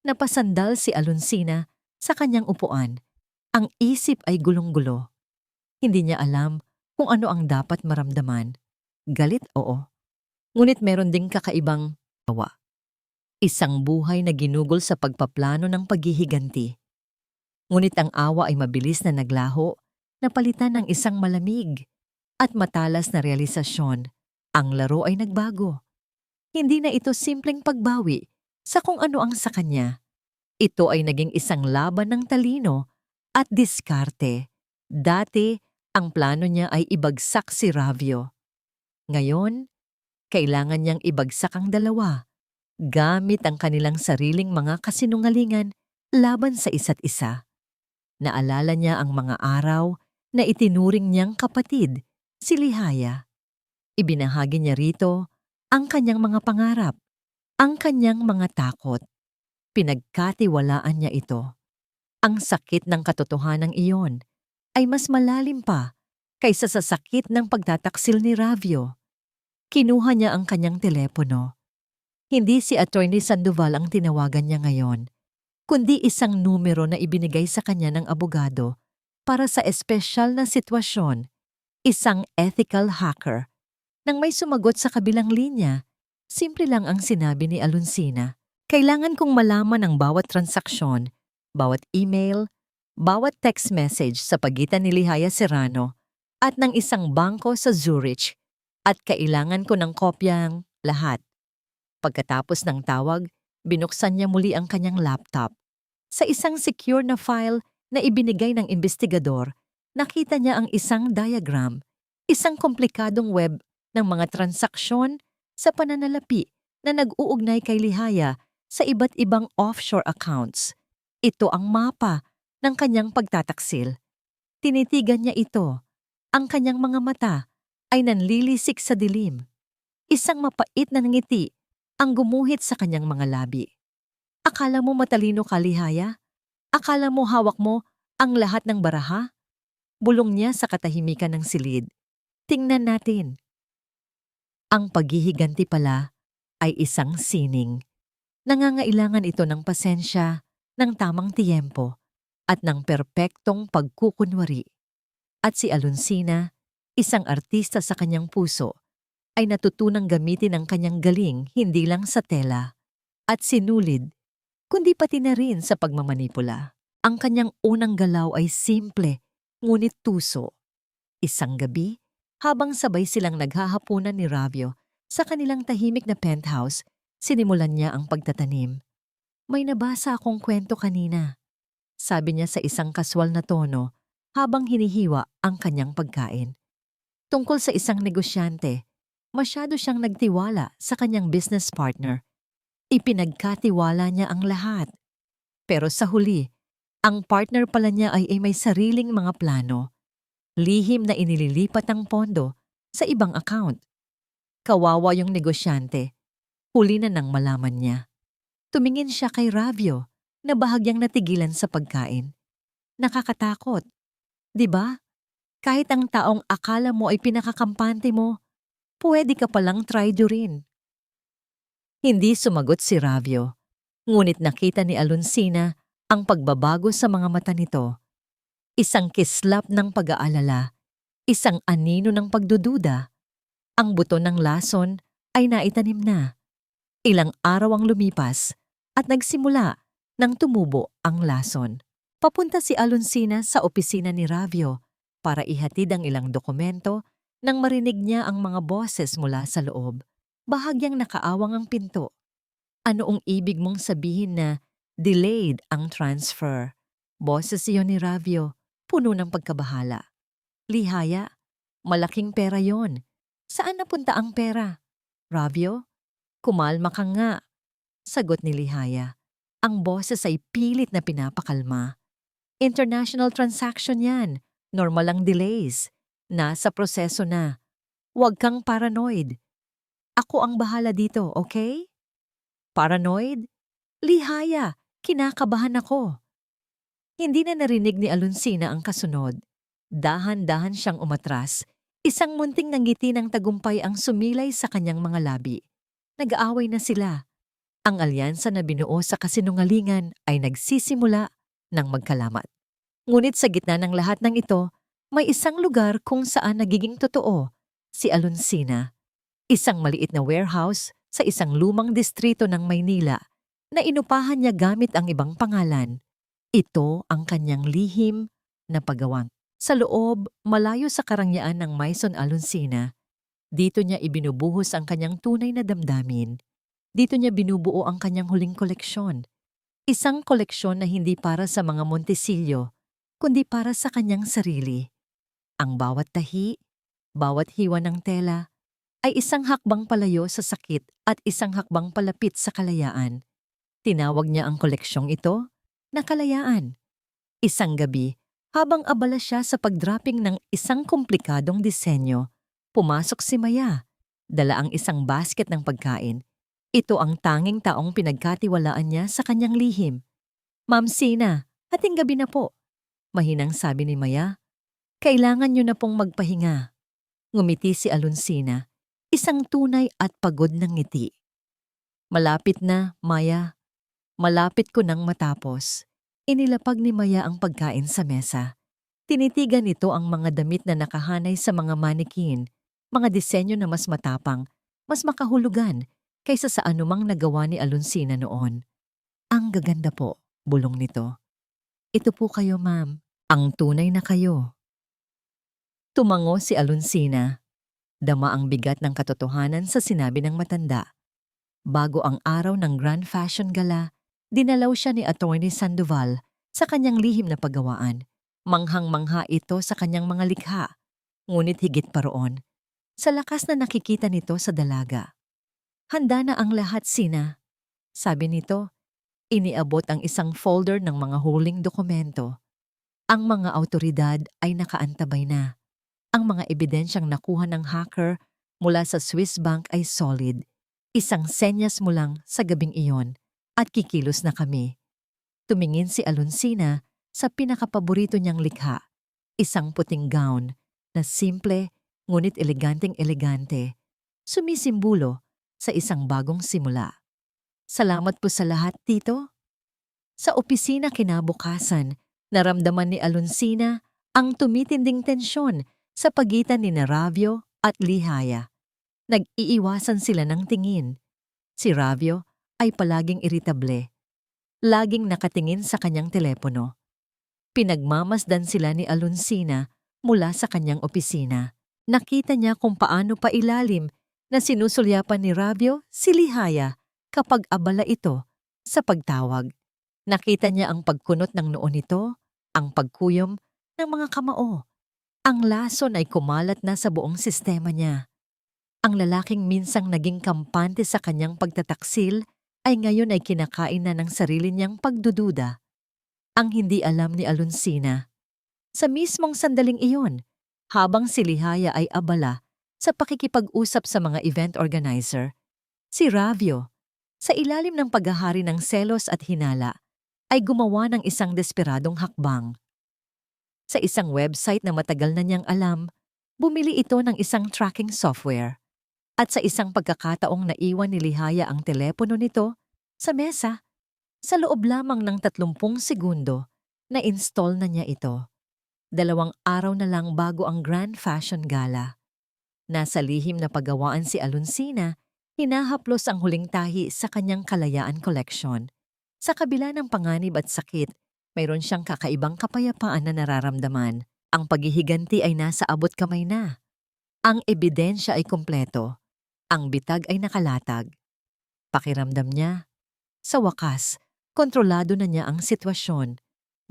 Napasandal si Alonsina sa kanyang upuan. Ang isip ay gulong-gulo. Hindi niya alam kung ano ang dapat maramdaman. Galit, oo. Ngunit meron ding kakaibang awa. Isang buhay na ginugol sa pagpaplano ng paghihiganti. Ngunit ang awa ay mabilis na naglaho, napalitan ng isang malamig at matalas na realisasyon. Ang laro ay nagbago. Hindi na ito simpleng pagbawi sa kung ano ang sa kanya. Ito ay naging isang laban ng talino at diskarte. Dati, ang plano niya ay ibagsak si Ravio. Ngayon, kailangan niyang ibagsak ang dalawa, gamit ang kanilang sariling mga kasinungalingan laban sa isa't isa. Naalala niya ang mga araw na itinuring niyang kapatid, si Lihaya. Ibinahagi niya rito ang kanyang mga pangarap, ang kanyang mga takot. Pinagkatiwalaan niya ito. Ang sakit ng katotohanan iyon ay mas malalim pa kaysa sa sakit ng pagtataksil ni Ravio. Kinuha niya ang kanyang telepono. Hindi si Attorney Sandoval ang tinawagan niya ngayon, kundi isang numero na ibinigay sa kanya ng abogado para sa espesyal na sitwasyon, isang ethical hacker. Nang may sumagot sa kabilang linya, simple lang ang sinabi ni Alonsina. Kailangan kong malaman ang bawat transaksyon, bawat email, bawat text message sa pagitan ni Lihaya Serrano at ng isang bangko sa Zurich, at kailangan ko ng kopyang lahat. Pagkatapos ng tawag, binuksan niya muli ang kanyang laptop. Sa isang secure na file na ibinigay ng investigador, nakita niya ang isang diagram, isang komplikadong web ng mga transaksyon sa pananalapi na nag-uugnay kay Lihaya sa iba't ibang offshore accounts. Ito ang mapa ng kanyang pagtataksil. Tinitigan niya ito. Ang kanyang mga mata ay nanlilisik sa dilim. Isang mapait na ngiti ang gumuhit sa kanyang mga labi. Akala mo matalino ka, Lihaya? Akala mo hawak mo ang lahat ng baraha? Bulong niya sa katahimikan ng silid. Tingnan natin. Ang paghihiganti pala ay isang sining. Nangangailangan ito ng pasensya, ng tamang tiyempo, at ng perpektong pagkukunwari. At si Alonsina, isang artista sa kanyang puso, ay natutunang gamitin ang kanyang galing hindi lang sa tela at sinulid, kundi pati na rin sa pagmamanipula. Ang kanyang unang galaw ay simple, ngunit tuso. Isang gabi, habang sabay silang naghahapunan ni Ravio sa kanilang tahimik na penthouse, sinimulan niya ang pagtatanim. May nabasa akong kwento kanina, sabi niya sa isang kaswal na tono habang hinihiwa ang kanyang pagkain. Tungkol sa isang negosyante, masyado siyang nagtiwala sa kanyang business partner. Ipinagkatiwala niya ang lahat. Pero sa huli, ang partner pala niya ay may sariling mga plano. Lihim na inililipat ang pondo sa ibang account. Kawawa yung negosyante. Huli na nang malaman niya. Tumingin siya kay Ravio na bahagyang natigilan sa pagkain. Nakakatakot. 'Di ba? Kahit ang taong akala mo ay pinakakampante mo, pwede ka palang traidorin. Hindi sumagot si Ravio, ngunit nakita ni Alonsina ang pagbabago sa mga mata nito. Isang kislap ng pag-aalala, isang anino ng pagdududa. Ang buto ng lason ay naitanim na. Ilang araw ang lumipas at nagsimula nang tumubo ang lason. Papunta si Alonsina sa opisina ni Ravio para ihatid ang ilang dokumento nang marinig niya ang mga boses mula sa loob. Bahagyang nakaawang ang pinto. Ano ang ibig mong sabihin na delayed ang transfer? Boses iyon ni Ravio, puno ng pagkabahala. Lihaya, malaking pera yon. Saan napunta ang pera? Ravio, kumalma ka nga. Sagot ni Lihaya. Ang boses ay pilit na pinapakalma. International transaction yan. Normal ang delays. Nasa proseso na. Huwag kang paranoid. Ako ang bahala dito, okay? Paranoid? Lihaya, kinakabahan ako. Hindi na narinig ni Alonsina ang kasunod. Dahan-dahan siyang umatras. Isang munting nangiti ng tagumpay ang sumilay sa kanyang mga labi. Nag-aaway na sila. Ang alyansa na binuo sa kasinungalingan ay nagsisimula ng magkalamat. Ngunit sa gitna ng lahat ng ito, may isang lugar kung saan nagiging totoo, si Alonsina. Isang maliit na warehouse sa isang lumang distrito ng Maynila na inupahan niya gamit ang ibang pangalan. Ito ang kanyang lihim na paggawang. Sa loob, malayo sa karangyaan ng Maison Alonsina, dito niya ibinubuhos ang kanyang tunay na damdamin. Dito niya binubuo ang kanyang huling koleksyon. Isang koleksyon na hindi para sa mga Montesillo, kundi para sa kanyang sarili. Ang bawat tahi, bawat hiwa ng tela, ay isang hakbang palayo sa sakit at isang hakbang palapit sa kalayaan. Tinawag niya ang koleksyong ito na Kalayaan. Isang gabi, habang abala siya sa pagdraping ng isang komplikadong disenyo, pumasok si Maya. Dala ang isang basket ng pagkain. Ito ang tanging taong pinagkatiwalaan niya sa kanyang lihim. Ma'am Sina, hating gabi na po. Mahinang sabi ni Maya. Kailangan niyo na pong magpahinga. Ngumiti si Alonsina, isang tunay at pagod ng ngiti. Malapit na, Maya. Malapit ko nang matapos. Inilapag ni Maya ang pagkain sa mesa. Tinitigan nito ang mga damit na nakahanay sa mga manikin, mga disenyo na mas matapang, mas makahulugan kaysa sa anumang nagawa ni Alonsina noon. Ang gaganda po, bulong nito. Ito po kayo, ma'am. Ang tunay na kayo. Tumango si Alonsina. Dama ang bigat ng katotohanan sa sinabi ng matanda. Bago ang araw ng Grand Fashion Gala, dinalaw siya ni Attorney Sandoval sa kanyang lihim na paggawaan. Manghang-mangha ito sa kanyang mga likha. Ngunit higit pa roon, sa lakas na nakikita nito sa dalaga. Handa na ang lahat, Sina. Sabi nito, iniabot ang isang folder ng mga huling dokumento. Ang mga awtoridad ay nakaantabay na. Ang mga ebidensyang nakuha ng hacker mula sa Swiss Bank ay solid. Isang senyas mo lang sa gabing iyon at kikilos na kami. Tumingin si Alonsina sa pinakapaborito niyang likha, isang puting gown na simple ngunit eleganteng-elegante, sumisimbolo sa isang bagong simula. Salamat po sa lahat, Tito. Sa opisina kinabukasan, naramdaman ni Alonsina ang tumitinding tensyon sa pagitan ni Ravio at Lihaya. Nag-iiwasan sila ng tingin. Si Ravio ay palaging iritable. Laging nakatingin sa kanyang telepono. Pinagmamasdan sila ni Alonsina mula sa kanyang opisina. Nakita niya kung paano pa ilalim na sinusulyapan ni Ravio si Lihaya kapag abala ito sa pagtawag. Nakita niya ang pagkunot ng noo nito, ang pagkuyom ng mga kamao. Ang lason ay kumalat na sa buong sistema niya. Ang lalaking minsang naging kampante sa kanyang pagtataksil ay ngayon ay kinakain na ng sarili niyang pagdududa. Ang hindi alam ni Alonsina. Sa mismong sandaling iyon, habang si Lihaya ay abala sa pakikipag-usap sa mga event organizer, si Ravio, sa ilalim ng paghahari ng selos at hinala, ay gumawa ng isang desperadong hakbang. Sa isang website na matagal na niyang alam, bumili ito ng isang tracking software. At sa isang pagkakataong naiwan ni Lihaya ang telepono nito sa mesa, sa loob lamang ng 30 segundo, na-install na niya ito. 2 araw na lang bago ang Grand Fashion Gala. Nasa lihim na paggawaan si Alonsina, hinahaplos ang huling tahi sa kanyang kalayaan collection. Sa kabila ng panganib at sakit, mayroon siyang kakaibang kapayapaan na nararamdaman. Ang paghihiganti ay nasa abot kamay na. Ang ebidensya ay kumpleto. Ang bitag ay nakalatag. Pakiramdam niya, sa wakas, kontrolado na niya ang sitwasyon.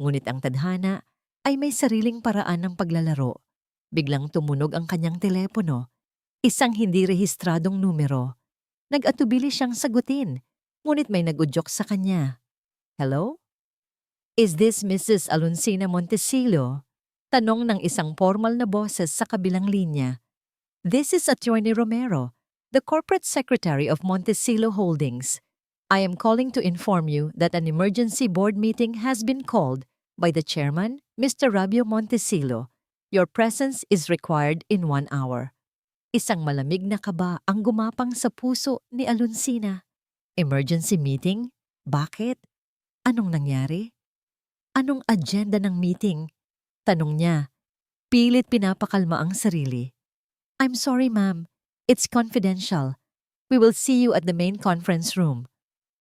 Ngunit ang tadhana ay may sariling paraan ng paglalaro. Biglang tumunog ang kanyang telepono. Isang hindi rehistradong numero. Nag-atubili siyang sagutin, ngunit may nag-udyok sa kanya. Hello? Is this Mrs. Alonsina Montecillo? Tanong ng isang formal na boses sa kabilang linya. This is Attorney Romero, the Corporate Secretary of Montecillo Holdings. I am calling to inform you that an emergency board meeting has been called by the chairman, Mr. Rabio Montecillo. Your presence is required in 1 hour. Isang malamig na kaba ang gumapang sa puso ni Alonsina. Emergency meeting? Bakit? Anong nangyari? Anong agenda ng meeting? Tanong niya. Pilit pinapakalma ang sarili. I'm sorry, ma'am. It's confidential. We will see you at the main conference room.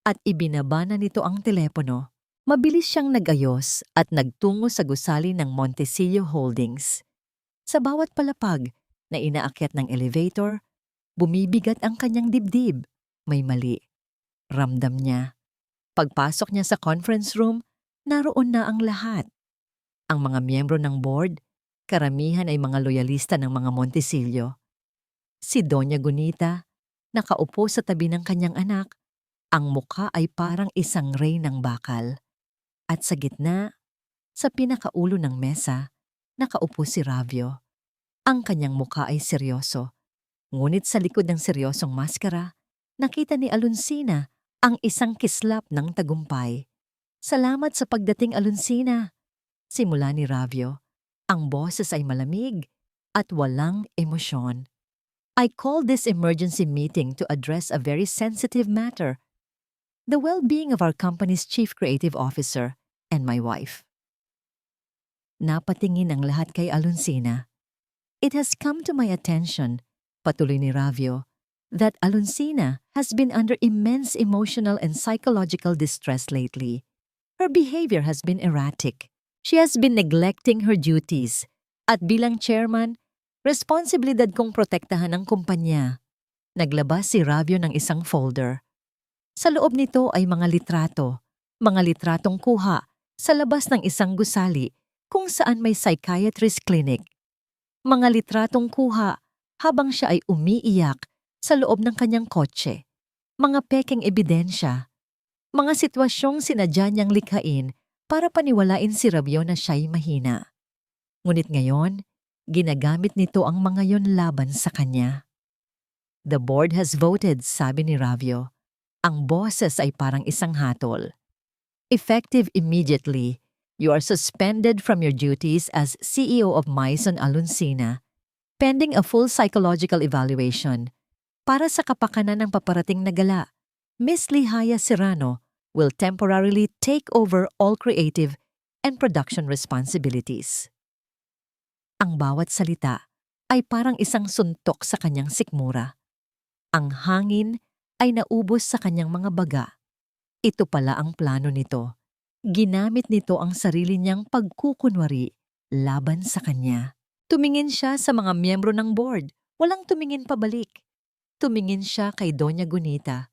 At ibinaba na nito ang telepono. Mabilis siyang nag-ayos at nagtungo sa gusali ng Montecillo Holdings. Sa bawat palapag na inaakyat ng elevator, bumibigat ang kanyang dibdib. May mali. Ramdam niya. Pagpasok niya sa conference room, naroon na ang lahat. Ang mga miyembro ng board, karamihan ay mga loyalista ng mga Montecillo. Si Doña Gunita, nakaupo sa tabi ng kanyang anak, ang mukha ay parang isang rey ng bakal. At sa gitna, sa pinakaulo ng mesa, nakaupo si Ravio. Ang kanyang mukha ay seryoso. Ngunit sa likod ng seryosong maskara, nakita ni Alonsina ang isang kislap ng tagumpay. Salamat sa pagdating, Alonsina. Simula ni Ravio, ang boses ay malamig at walang emosyon. I called this emergency meeting to address a very sensitive matter. The well-being of our company's chief creative officer and my wife. Napatingin ang lahat kay Alonsina. It has come to my attention, patuloy ni Ravio, that Alonsina has been under immense emotional and psychological distress lately. Her behavior has been erratic. She has been neglecting her duties. At bilang chairman, responsibilidad kong protektahan ang kumpanya. Naglabas si Ravio ng isang folder. Sa loob nito ay mga litratong kuha sa labas ng isang gusali kung saan may psychiatrist clinic. Mga litratong kuha habang siya ay umiiyak sa loob ng kanyang kotse. Mga pekeng ebidensya. Mga sitwasyong sinadya niyang likhain para paniwalain si Ravio na siya'y mahina. Ngunit ngayon, ginagamit nito ang mga yon laban sa kanya. The board has voted, sabi ni Ravio. Ang boses ay parang isang hatol. Effective immediately, you are suspended from your duties as CEO of Maison Alonsina, pending a full psychological evaluation. Para sa kapakanan ng paparating na gala, Miss Lihaya Serrano will temporarily take over all creative and production responsibilities. Ang bawat salita ay parang isang suntok sa kanyang sikmura. Ang hangin ay naubos sa kanyang mga baga. Ito pala ang plano nito. Ginamit nito ang sarili niyang pagkukunwari laban sa kanya. Tumingin siya sa mga miyembro ng board. Walang tumingin pabalik. Tumingin siya kay Doña Gunita.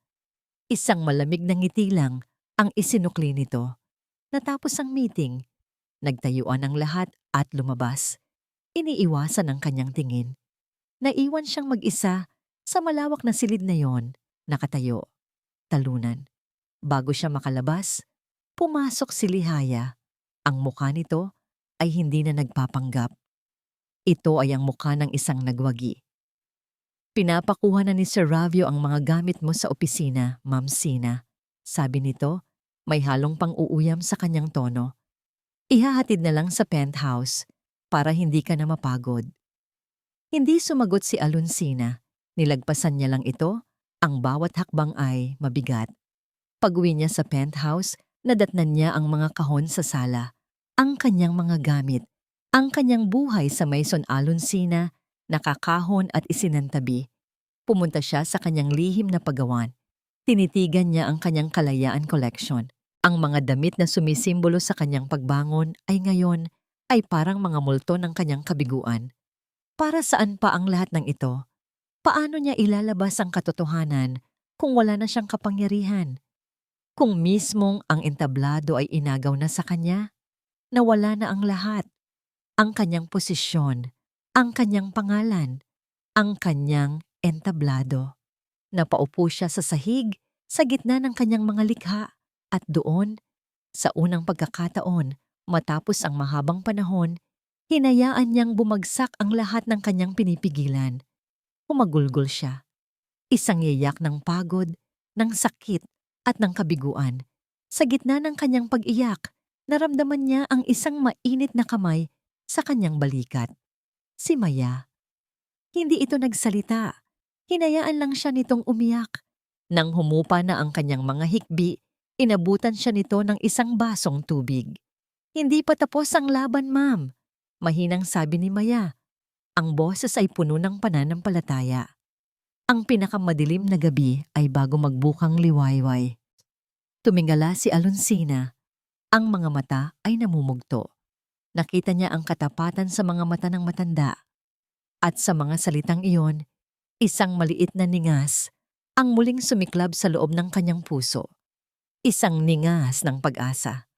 Isang malamig na ngiti lang ang isinukli nito. Natapos ang meeting, nagtayuan ang lahat at lumabas. Iniiwasan ang kanyang tingin. Naiwan siyang mag-isa sa malawak na silid na yon, nakatayo, talunan. Bago siya makalabas, pumasok si Lihaya. Ang mukha nito ay hindi na nagpapanggap. Ito ay ang mukha ng isang nagwagi. Pinapakuha na ni Sir Ravio ang mga gamit mo sa opisina, Ma'am Sina. Sabi nito, may halong pang-uuyam sa kanyang tono. Ihahatid na lang sa penthouse para hindi ka na mapagod. Hindi sumagot si Alonsina. Nilagpasan niya lang ito, ang bawat hakbang ay mabigat. Pag-uwi niya sa penthouse, nadatnan niya ang mga kahon sa sala, ang kanyang mga gamit, ang kanyang buhay sa Maison Alonsina, nakakahon at isinantabi. Pumunta siya sa kanyang lihim na paggawan. Tinitigan niya ang kanyang kalayaan collection. Ang mga damit na sumisimbolo sa kanyang pagbangon ay ngayon ay parang mga multo ng kanyang kabiguan. Para saan pa ang lahat ng ito? Paano niya ilalabas ang katotohanan kung wala na siyang kapangyarihan? Kung mismong ang entablado ay inagaw na sa kanya, nawala na ang lahat. Ang kanyang posisyon, ang kanyang pangalan, ang kanyang entablado. Napaupo siya sa sahig sa gitna ng kanyang mga likha at doon, sa unang pagkakataon, matapos ang mahabang panahon, hinayaan niyang bumagsak ang lahat ng kanyang pinipigilan. Humagulgol siya. Isang yayak ng pagod, ng sakit at ng kabiguan. Sa gitna ng kanyang pag-iyak, naramdaman niya ang isang mainit na kamay sa kanyang balikat. Si Maya. Hindi ito nagsalita. Hinayaan lang siya nitong umiyak. Nang humupa na ang kanyang mga hikbi, inabutan siya nito ng isang basong tubig. Hindi pa tapos ang laban, ma'am. Mahinang sabi ni Maya. Ang boses ay puno ng pananampalataya. Ang pinakamadilim na gabi ay bago magbukang liwayway. Tumingala si Alonsina. Ang mga mata ay namumugto. Nakita niya ang katapatan sa mga mata ng matanda. At sa mga salitang iyon, isang maliit na ningas ang muling sumiklab sa loob ng kanyang puso. Isang ningas ng pag-asa.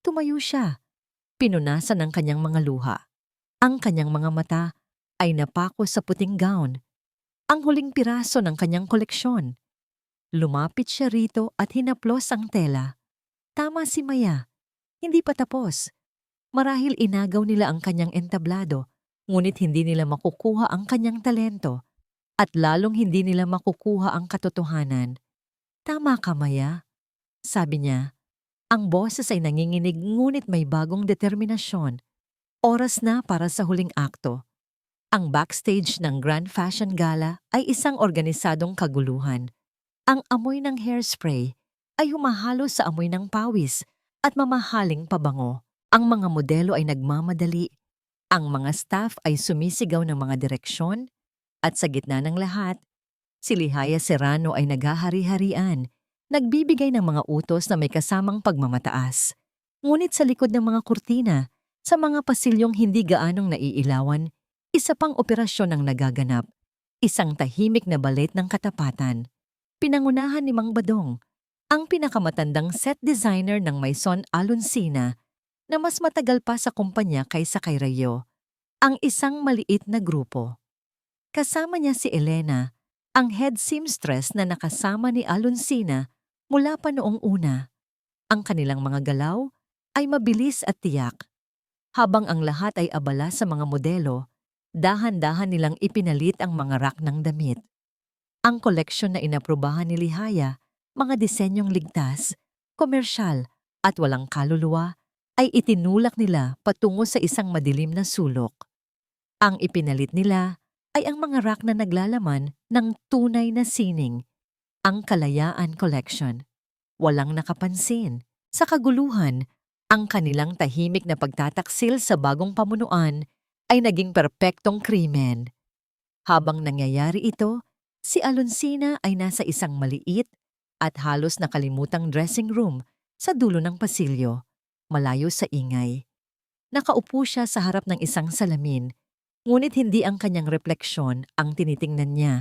Tumayo siya. Pinunasan ang kanyang mga luha. Ang kanyang mga mata ay napako sa puting gown. Ang huling piraso ng kanyang koleksyon. Lumapit siya rito at hinaplos ang tela. Tama si Maya. Hindi pa tapos. Marahil inagaw nila ang kanyang entablado, ngunit hindi nila makukuha ang kanyang talento at lalong hindi nila makukuha ang katotohanan. Tama ka, Maya. Sabi niya. Ang boses ay nanginginig ngunit may bagong determinasyon. Oras na para sa huling akto. Ang backstage ng Grand Fashion Gala ay isang organisadong kaguluhan. Ang amoy ng hairspray ay humahalo sa amoy ng pawis at mamahaling pabango. Ang mga modelo ay nagmamadali. Ang mga staff ay sumisigaw ng mga direksyon. At sa gitna ng lahat, si Lihaya Serrano ay naghahari-harian, nagbibigay ng mga utos na may kasamang pagmamataas. Ngunit sa likod ng mga kurtina, sa mga pasilyong hindi gaanong naiilawan, isa pang operasyon ang nagaganap. Isang tahimik na balet ng katapatan. Pinangunahan ni Mang Badong, ang pinakamatandang set designer ng Maison Alonsina na mas matagal pa sa kumpanya kaysa kay Rayo, ang isang maliit na grupo. Kasama niya si Elena, ang head seamstress na nakasama ni Alonsina mula pa noong una. Ang kanilang mga galaw ay mabilis at tiyak. Habang ang lahat ay abala sa mga modelo, dahan-dahan nilang ipinalit ang mga rack ng damit. Ang koleksyon na inaprubahan ni Lihaya, mga disenyong ligtas, komersyal at walang kaluluwa, ay itinulak nila patungo sa isang madilim na sulok. Ang ipinalit nila ay ang mga rack na naglalaman ng tunay na sining, ang Kalayaan Collection. Walang nakapansin. Sa kaguluhan, ang kanilang tahimik na pagtataksil sa bagong pamunuan ay naging perpektong krimen. Habang nangyayari ito, si Alonsina ay nasa isang maliit at halos nakalimutang dressing room sa dulo ng pasilyo, malayo sa ingay. Nakaupo siya sa harap ng isang salamin, ngunit hindi ang kanyang refleksyon ang tinitingnan niya,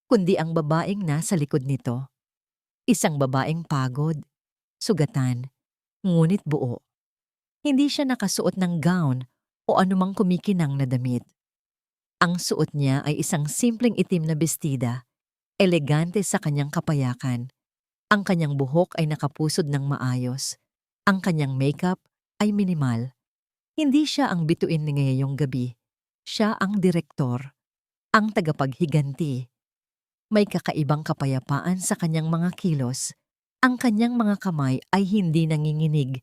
kundi ang babaeng nasa likod nito. Isang babaeng pagod, sugatan, ngunit buo. Hindi siya nakasuot ng gown o anumang kumikinang na damit. Ang suot niya ay isang simpleng itim na bestida, elegante sa kanyang kapayakan. Ang kanyang buhok ay nakapusod ng maayos. Ang kanyang makeup ay minimal. Hindi siya ang bituin ni ngayong gabi. Siya ang direktor, ang tagapaghiganti. May kakaibang kapayapaan sa kanyang mga kilos. Ang kanyang mga kamay ay hindi nanginginig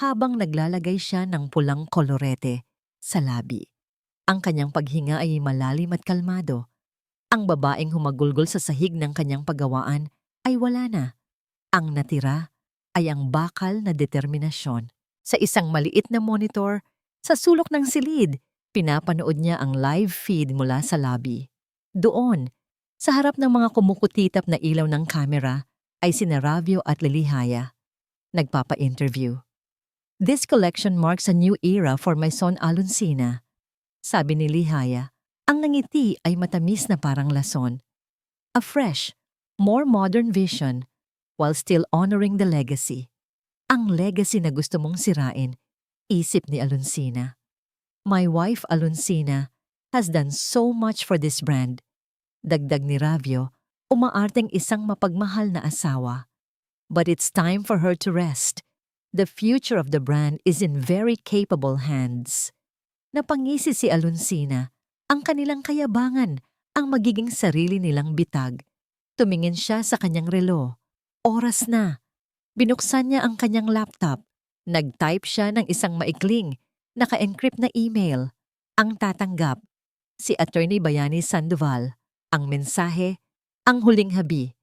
habang naglalagay siya ng pulang kolorete sa labi. Ang kanyang paghinga ay malalim at kalmado. Ang babaeng humagulgol sa sahig ng kanyang paggawaan ay wala na. Ang natira ay ang bakal na determinasyon. Sa isang maliit na monitor, sa sulok ng silid, pinapanood niya ang live feed mula sa lobby. Doon, sa harap ng mga kumukutitap na ilaw ng kamera, ay sina Ravio at Lilihaya. Nagpapa-interview. "This collection marks a new era for my son Aluncina," sabi ni Lihaya. Ang ngiti ay matamis na parang lason. A fresh, more modern vision while still honoring the legacy. Ang legacy na gusto mong sirain, isip ni Aluncina. "My wife Aluncina has done so much for this brand." Dagdag ni Ravio, umaarteng isang mapagmahal na asawa. "But it's time for her to rest. The future of the brand is in very capable hands." Napangisi si Aluncina, ang kanilang kayabangan, ang magiging sarili nilang bitag. Tumingin siya sa kanyang relo. Oras na. Binuksan niya ang kanyang laptop. Nag-type siya ng isang maikling, naka-encrypt na email. Ang tatanggap, si Attorney Bayani Sandoval. Ang mensahe, ang huling habi.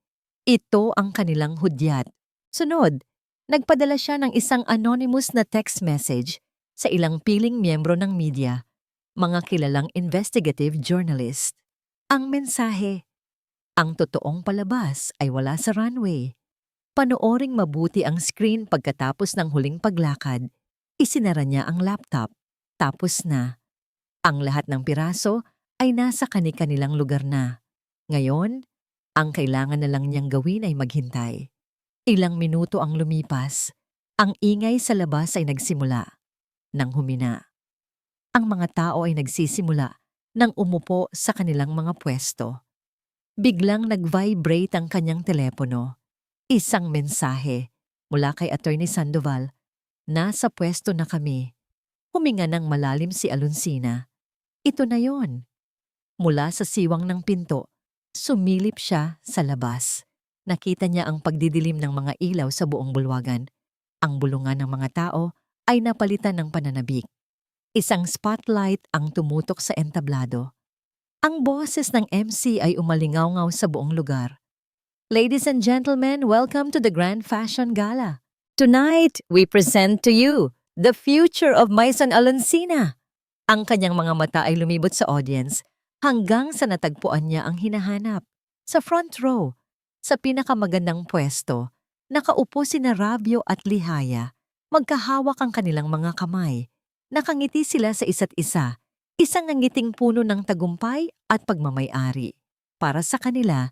Ito ang kanilang hudyat. Sunod, nagpadala siya ng isang anonymous na text message sa ilang piling miyembro ng media, mga kilalang investigative journalist. Ang mensahe, ang totoong palabas ay wala sa runway. Panooring mabuti ang screen pagkatapos ng huling paglakad. Isinara niya ang laptop. Tapos na. Ang lahat ng piraso ay nasa kani-kanilang lugar na. Ngayon, ang kailangan na lang niyang gawin ay maghintay. Ilang minuto ang lumipas. Ang ingay sa labas ay nagsimula. Nang humina. Ang mga tao ay nagsisimula nang umupo sa kanilang mga pwesto. Biglang nag-vibrate ang kanyang telepono. Isang mensahe mula kay Attorney Sandoval. "Nasa pwesto na kami." Huminga ng malalim si Aluncina. Ito na yon. Mula sa siwang ng pinto, sumilip siya sa labas. Nakita niya ang pagdidilim ng mga ilaw sa buong bulwagan. Ang bulungan ng mga tao ay napalitan ng pananabik. Isang spotlight ang tumutok sa entablado. Ang boses ng MC ay umalingaw-ngaw sa buong lugar. "Ladies and gentlemen, welcome to the Grand Fashion Gala. Tonight, we present to you the future of my son Aluncina." Ang kanyang mga mata ay lumibot sa audience hanggang sa natagpuan niya ang hinahanap. Sa front row, sa pinakamagandang pwesto, nakaupo sina Ravio at Lihaya. Magkahawak ang kanilang mga kamay. Nakangiti sila sa isa't isa, isang nangiting puno ng tagumpay at pagmamay-ari. Para sa kanila,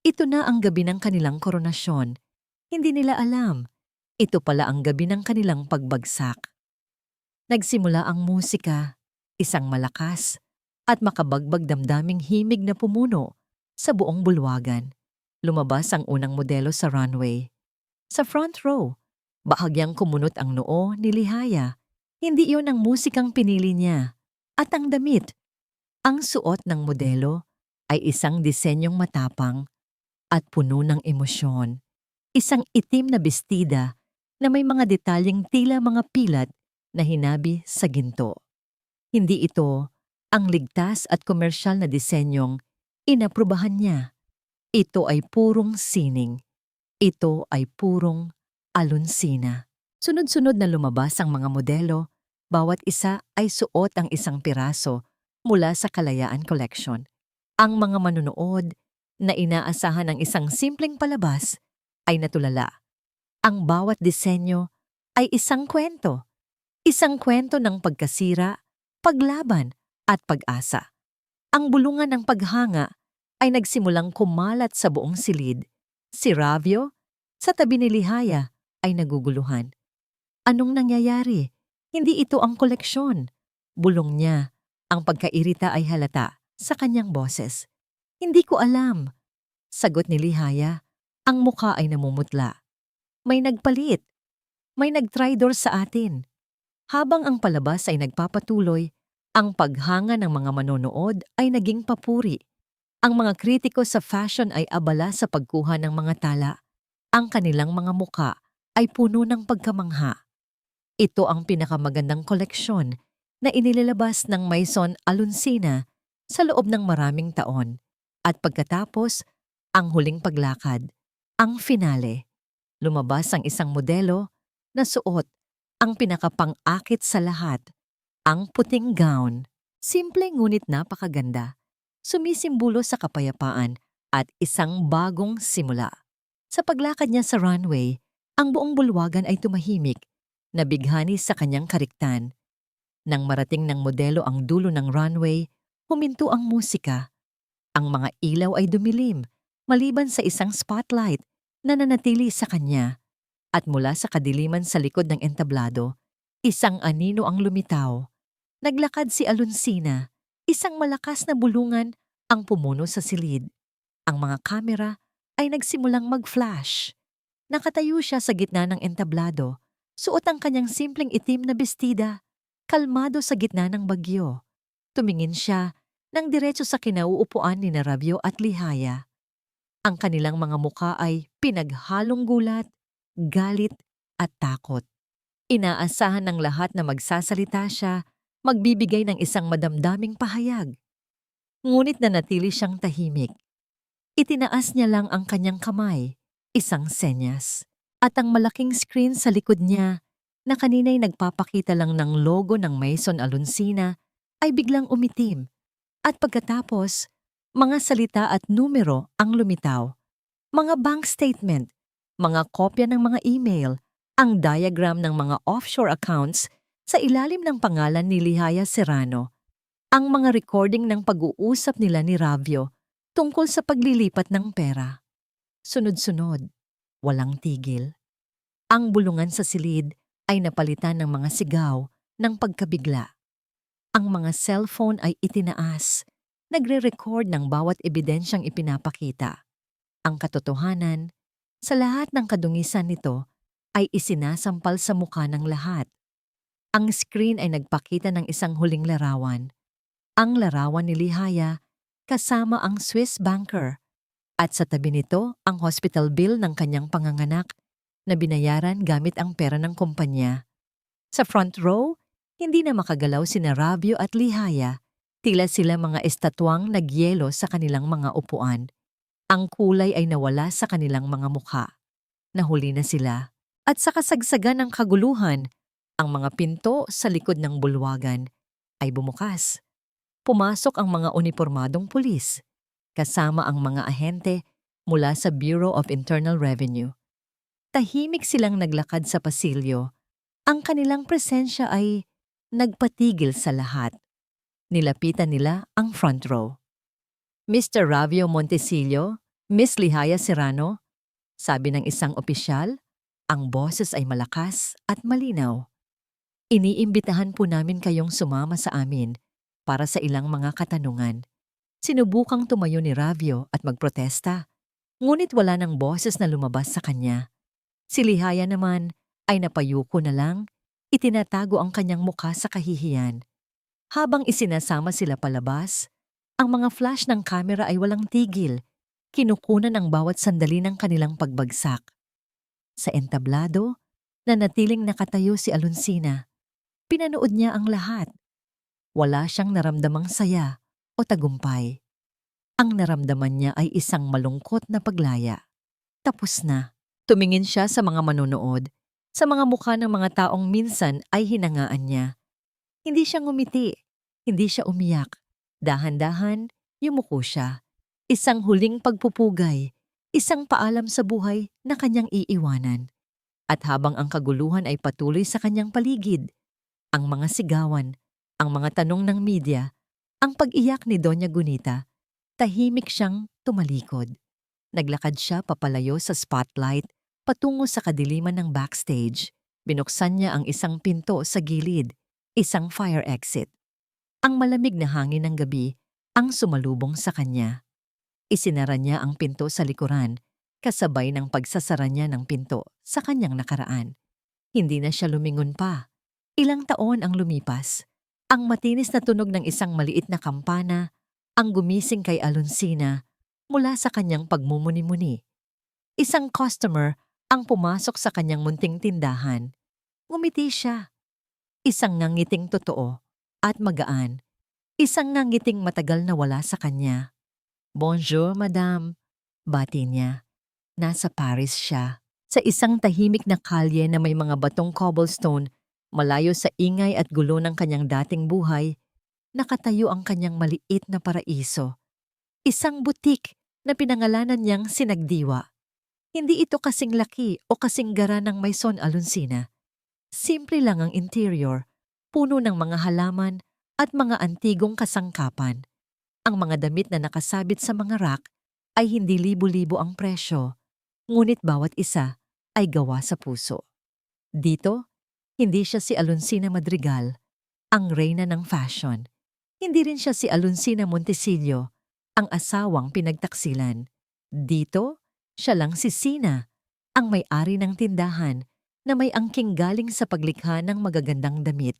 ito na ang gabi ng kanilang koronasyon. Hindi nila alam, ito pala ang gabi ng kanilang pagbagsak. Nagsimula ang musika, isang malakas at makabagbag damdaming himig na pumuno sa buong bulwagan. Lumabas ang unang modelo sa runway. Sa front row, bahagyang kumunot ang noo ni Lihaya. Hindi iyon ang musikang pinili niya. At ang damit, ang suot ng modelo ay isang disenyong matapang at puno ng emosyon. Isang itim na bestida na may mga detalyeng tila mga pilat na hinabi sa ginto. Hindi ito ang ligtas at komersyal na disenyong inaprubahan niya. Ito ay purong sining. Ito ay purong Aluncina. Sunod-sunod na lumabas ang mga modelo. Bawat isa ay suot ang isang piraso mula sa Kalayaan Collection. Ang mga manunood na inaasahan ng isang simpleng palabas ay natulala. Ang bawat disenyo ay isang kwento. Isang kwento ng pagkasira, paglaban at pag-asa. Ang bulungan ng paghanga ay nagsimulang kumalat sa buong silid. Si Ravio, sa tabi ni Lihaya, ay naguguluhan. Anong nangyayari? Hindi ito ang koleksyon. Bulong niya. Ang pagkairita ay halata sa kanyang boses. Hindi ko alam. Sagot ni Lihaya. Ang mukha ay namumutla. May nagpalit. May nagtraidor sa atin. Habang ang palabas ay nagpapatuloy, ang paghanga ng mga manonood ay naging papuri. Ang mga kritiko sa fashion ay abala sa pagkuha ng mga tala. Ang kanilang mga muka ay puno ng pagkamangha. Ito ang pinakamagandang koleksyon na inilalabas ng Maison Aluncina sa loob ng maraming taon. At pagkatapos, ang huling paglakad, ang finale. Lumabas ang isang modelo na suot ang pinakapang-akit sa lahat, ang puting gown. Simple ngunit napakaganda. Sumisimbolo sa kapayapaan at isang bagong simula. Sa paglakad niya sa runway, ang buong bulwagan ay tumahimik, nabighani sa kanyang kariktan. Nang marating ng modelo ang dulo ng runway, huminto ang musika. Ang mga ilaw ay dumilim, maliban sa isang spotlight na nanatili sa kanya. At mula sa kadiliman sa likod ng entablado, isang anino ang lumitaw. Naglakad si Alonsina, isang malakas na bulungan ang pumuno sa silid. Ang mga kamera ay nagsimulang mag-flash. Nakatayo siya sa gitna ng entablado, suot ang kanyang simpleng itim na bestida, kalmado sa gitna ng bagyo. Tumingin siya nang diretso sa kinauupuan ni Rabio at Lihaya. Ang kanilang mga muka ay pinaghalong gulat, galit at takot. Inaasahan ng lahat na magsasalita siya, magbibigay ng isang madamdaming pahayag. Ngunit nanatili siyang tahimik. Itinaas niya lang ang kanyang kamay, isang senyas. At ang malaking screen sa likod niya, na kanina'y nagpapakita lang ng logo ng Maison Alonsina, ay biglang umitim. At pagkatapos, mga salita at numero ang lumitaw. Mga bank statement, mga kopya ng mga email, ang diagram ng mga offshore accounts sa ilalim ng pangalan ni Lihaya Serrano, ang mga recording ng pag-uusap nila ni Ravio tungkol sa paglilipat ng pera. Sunod-sunod, walang tigil. Ang bulungan sa silid ay napalitan ng mga sigaw ng pagkabigla. Ang mga cellphone ay itinaas, nagre-record ng bawat ebidensyang ipinapakita. Ang katotohanan, sa lahat ng kadungisan nito, ay isinasampal sa mukha ng lahat. Ang screen ay nagpakita ng isang huling larawan. Ang larawan ni Lihaya kasama ang Swiss banker at sa tabi nito ang hospital bill ng kanyang panganganak na binayaran gamit ang pera ng kumpanya. Sa front row, hindi na makagalaw sina Ravio at Lihaya, tila sila mga estatwang nagyelo sa kanilang mga upuan. Ang kulay ay nawala sa kanilang mga mukha. Nahuli na sila. At sa kasagsagan ng kaguluhan, ang mga pinto sa likod ng bulwagan ay bumukas. Pumasok ang mga unipormadong pulis, kasama ang mga ahente mula sa Bureau of Internal Revenue. Tahimik silang naglakad sa pasilyo. Ang kanilang presensya ay nagpatigil sa lahat. Nilapitan nila ang front row. Mr. Ravio Montesillo, Miss Lihaya Serrano, sabi ng isang opisyal, ang boses ay malakas at malinaw. Iniimbitahan po namin kayong sumama sa amin para sa ilang mga katanungan. Sinubukang tumayo ni Ravio at magprotesta, ngunit wala ng boses na lumabas sa kanya. Si Lihaya naman ay napayuko na lang, itinatago ang kanyang mukha sa kahihiyan. Habang isinasama sila palabas, ang mga flash ng kamera ay walang tigil, kinukunan ang bawat sandali ng kanilang pagbagsak. Sa entablado, nanatiling nakatayo si Alonsina. Pinanood niya ang lahat. Wala siyang naramdamang saya o tagumpay. Ang naramdaman niya ay isang malungkot na paglaya. Tapos na. Tumingin siya sa mga manonood, sa mga mukha ng mga taong minsan ay hinangaan niya. Hindi siya ngumiti, hindi siya umiyak. Dahan-dahan, yumuko siya. Isang huling pagpupugay, isang paalam sa buhay na kanyang iiwanan. At habang ang kaguluhan ay patuloy sa kanyang paligid, ang mga sigawan, ang mga tanong ng media, ang pag-iyak ni Doña Gunita, tahimik siyang tumalikod. Naglakad siya papalayo sa spotlight patungo sa kadiliman ng backstage. Binuksan niya ang isang pinto sa gilid, isang fire exit. Ang malamig na hangin ng gabi ang sumalubong sa kanya. Isinara niya ang pinto sa likuran, kasabay ng pagsasara niya ng pinto sa kanyang nakaraan. Hindi na siya lumingon pa. Ilang taon ang lumipas. Ang matinis na tunog ng isang maliit na kampana ang gumising kay Alonsina mula sa kanyang pagmumuni-muni. Isang customer ang pumasok sa kanyang munting tindahan. Ngumiti siya. Isang ngangiting totoo at magaan. Isang ngangiting matagal na wala sa kanya. Bonjour, madam. Bati niya. Nasa Paris siya. Sa isang tahimik na kalye na may mga batong cobblestone, malayo sa ingay at gulo ng kanyang dating buhay, nakatayo ang kanyang maliit na paraiso. Isang butik na pinangalanan niyang Sinagdiwa. Hindi ito kasing laki o kasing gara ng Maison Alonsina. Simple lang ang interior, puno ng mga halaman at mga antigong kasangkapan. Ang mga damit na nakasabit sa mga rack ay hindi libo-libo ang presyo, ngunit bawat isa ay gawa sa puso. Dito, hindi siya si Alonsina Madrigal, ang reyna ng fashion. Hindi rin siya si Alonsina Montesillo, ang asawang pinagtaksilan. Dito, siya lang si Sina, ang may-ari ng tindahan na may angking galing sa paglikha ng magagandang damit.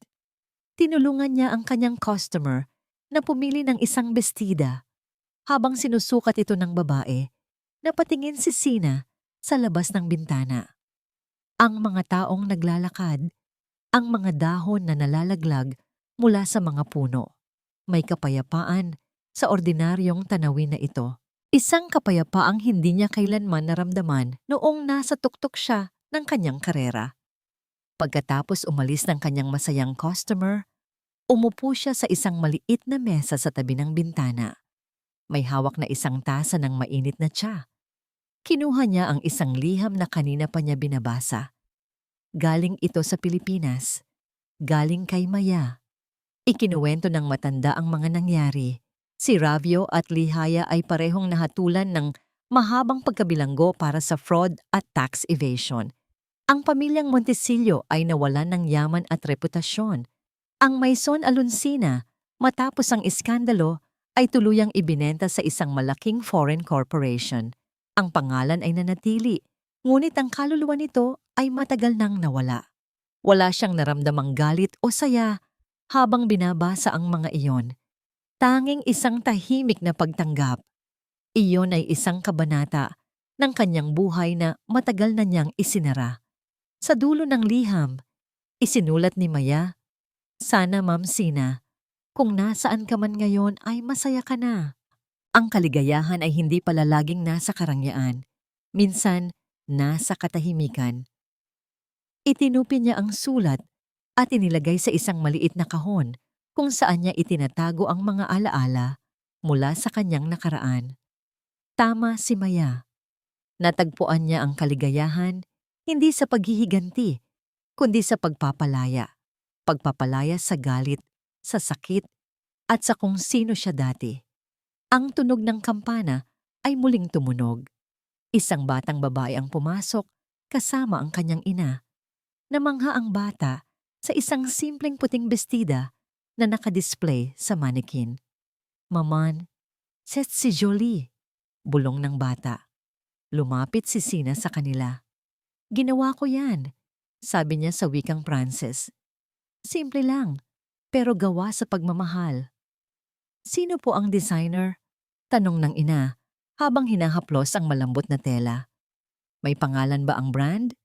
Tinulungan niya ang kanyang customer na pumili ng isang bestida. Habang sinusukat ito ng babae, napatingin si Sina sa labas ng bintana. Ang mga taong naglalakad, ang mga dahon na nalalaglag mula sa mga puno. May kapayapaan sa ordinaryong tanawin na ito. Isang kapayapaang hindi niya kailanman naramdaman noong nasa tuktok siya ng kanyang karera. Pagkatapos umalis ng kanyang masayang customer, umupo siya sa isang maliit na mesa sa tabi ng bintana. May hawak na isang tasa ng mainit na tsa. Kinuha niya ang isang liham na kanina pa niya binabasa. Galing ito sa Pilipinas. Galing kay Maya. Ikinuwento ng matanda ang mga nangyari. Si Ravio at Lihaya ay parehong nahatulan ng mahabang pagkabilanggo para sa fraud at tax evasion. Ang pamilyang Montesillo ay nawalan ng yaman at reputasyon. Ang Maison Alonsina, matapos ang iskandalo, ay tuluyang ibinenta sa isang malaking foreign corporation. Ang pangalan ay nanatili, ngunit ang kaluluwa nito ay matagal nang nawala. Wala siyang naramdamang galit o saya habang binabasa ang mga iyon. Tanging isang tahimik na pagtanggap. Iyon ay isang kabanata ng kanyang buhay na matagal na niyang isinara. Sa dulo ng liham, isinulat ni Maya, "Sana Ma'am Sina, kung nasaan ka man ngayon ay masaya ka na." Ang kaligayahan ay hindi pala laging nasa karangyaan. Minsan, nasa katahimikan. Itinupin niya ang sulat at inilagay sa isang maliit na kahon kung saan niya itinatago ang mga alaala mula sa kanyang nakaraan. Tama si Maya. Natagpuan niya ang kaligayahan hindi sa paghihiganti, kundi sa pagpapalaya. Pagpapalaya sa galit, sa sakit, at sa kung sino siya dati. Ang tunog ng kampana ay muling tumunog. Isang batang babae ang pumasok kasama ang kanyang ina. Namangha ang bata sa isang simpleng puting bestida na nakadisplay sa mannequin. "Maman, c'est si Jolie," bulong ng bata. Lumapit si Sina sa kanila. "Ginawa ko yan," sabi niya sa wikang Pranses. "Simple lang, pero gawa sa pagmamahal." "Sino po ang designer?" tanong ng ina habang hinahaplos ang malambot na tela. "May pangalan ba ang brand?"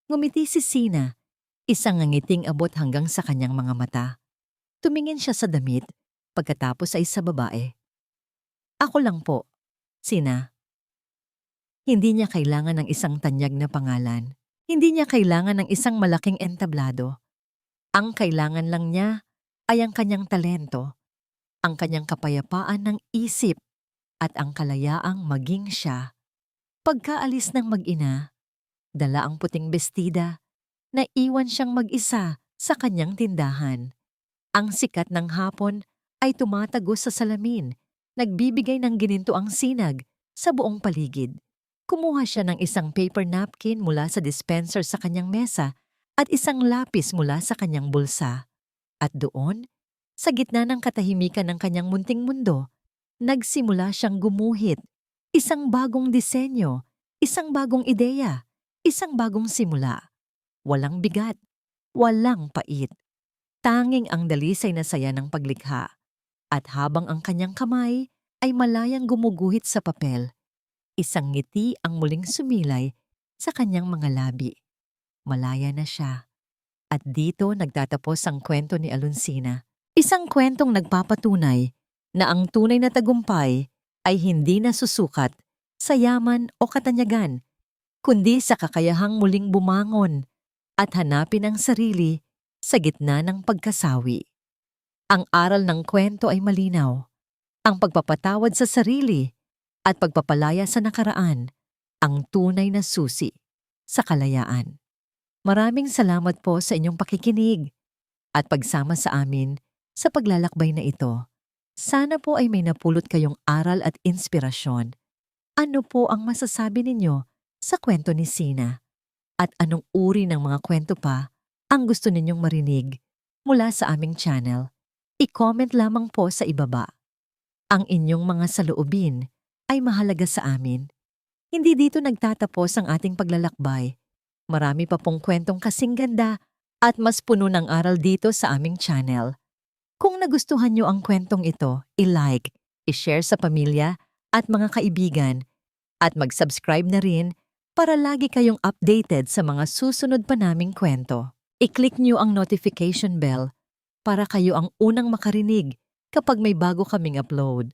Ngumiti si Sina, isang ngangiting abot hanggang sa kanyang mga mata. Tumingin siya sa damit, pagkatapos ay sa babae. "Ako lang po, Sina." Hindi niya kailangan ng isang tanyag na pangalan. Hindi niya kailangan ng isang malaking entablado. Ang kailangan lang niya ay ang kanyang talento, ang kanyang kapayapaan ng isip, at ang kalayaang maging siya. Pagkaalis ng mag-ina, dala ang puting bestida, naiwan siyang mag-isa sa kanyang tindahan. Ang sikat ng hapon ay tumatagos sa salamin, nagbibigay ng ginintuang sinag sa buong paligid. Kumuha siya ng isang paper napkin mula sa dispenser sa kanyang mesa at isang lapis mula sa kanyang bulsa. At doon, sa gitna ng katahimikan ng kanyang munting mundo, nagsimula siyang gumuhit. Isang bagong disenyo, isang bagong ideya, isang bagong simula. Walang bigat, walang pait. Tanging ang dalisay na saya ng paglikha. At habang ang kanyang kamay ay malayang gumuguhit sa papel, isang ngiti ang muling sumilay sa kanyang mga labi. Malaya na siya. At dito nagtatapos ang kwento ni Alonsina. Isang kwentong nagpapatunay na ang tunay na tagumpay ay hindi nasusukat sa yaman o katanyagan, kundi sa kakayahang muling bumangon at hanapin ang sarili sa gitna ng pagkasawi. Ang aral ng kwento ay malinaw. Ang pagpapatawad sa sarili at pagpapalaya sa nakaraan ang tunay na susi sa kalayaan. Maraming salamat po sa inyong pakikinig at pagsama sa amin sa paglalakbay na ito. Sana po ay may napulot kayong aral at inspirasyon. Ano po ang masasabi ninyo sa kwento ni Sina? At anong uri ng mga kwento pa ang gusto ninyong marinig mula sa aming channel? I-comment lamang po sa ibaba. Ang inyong mga saloobin ay mahalaga sa amin. Hindi dito nagtatapos ang ating paglalakbay. Marami pa pong kwentong kasing ganda at mas puno ng aral dito sa aming channel. Kung nagustuhan nyo ang kwentong ito, i-like, i-share sa pamilya at mga kaibigan, at mag-subscribe na rin para lagi kayong updated sa mga susunod pa naming kwento. I-click nyo ang notification bell para kayo ang unang makarinig kapag may bago kaming upload.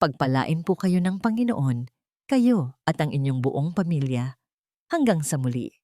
Pagpalain po kayo ng Panginoon, kayo at ang inyong buong pamilya. Hanggang sa muli.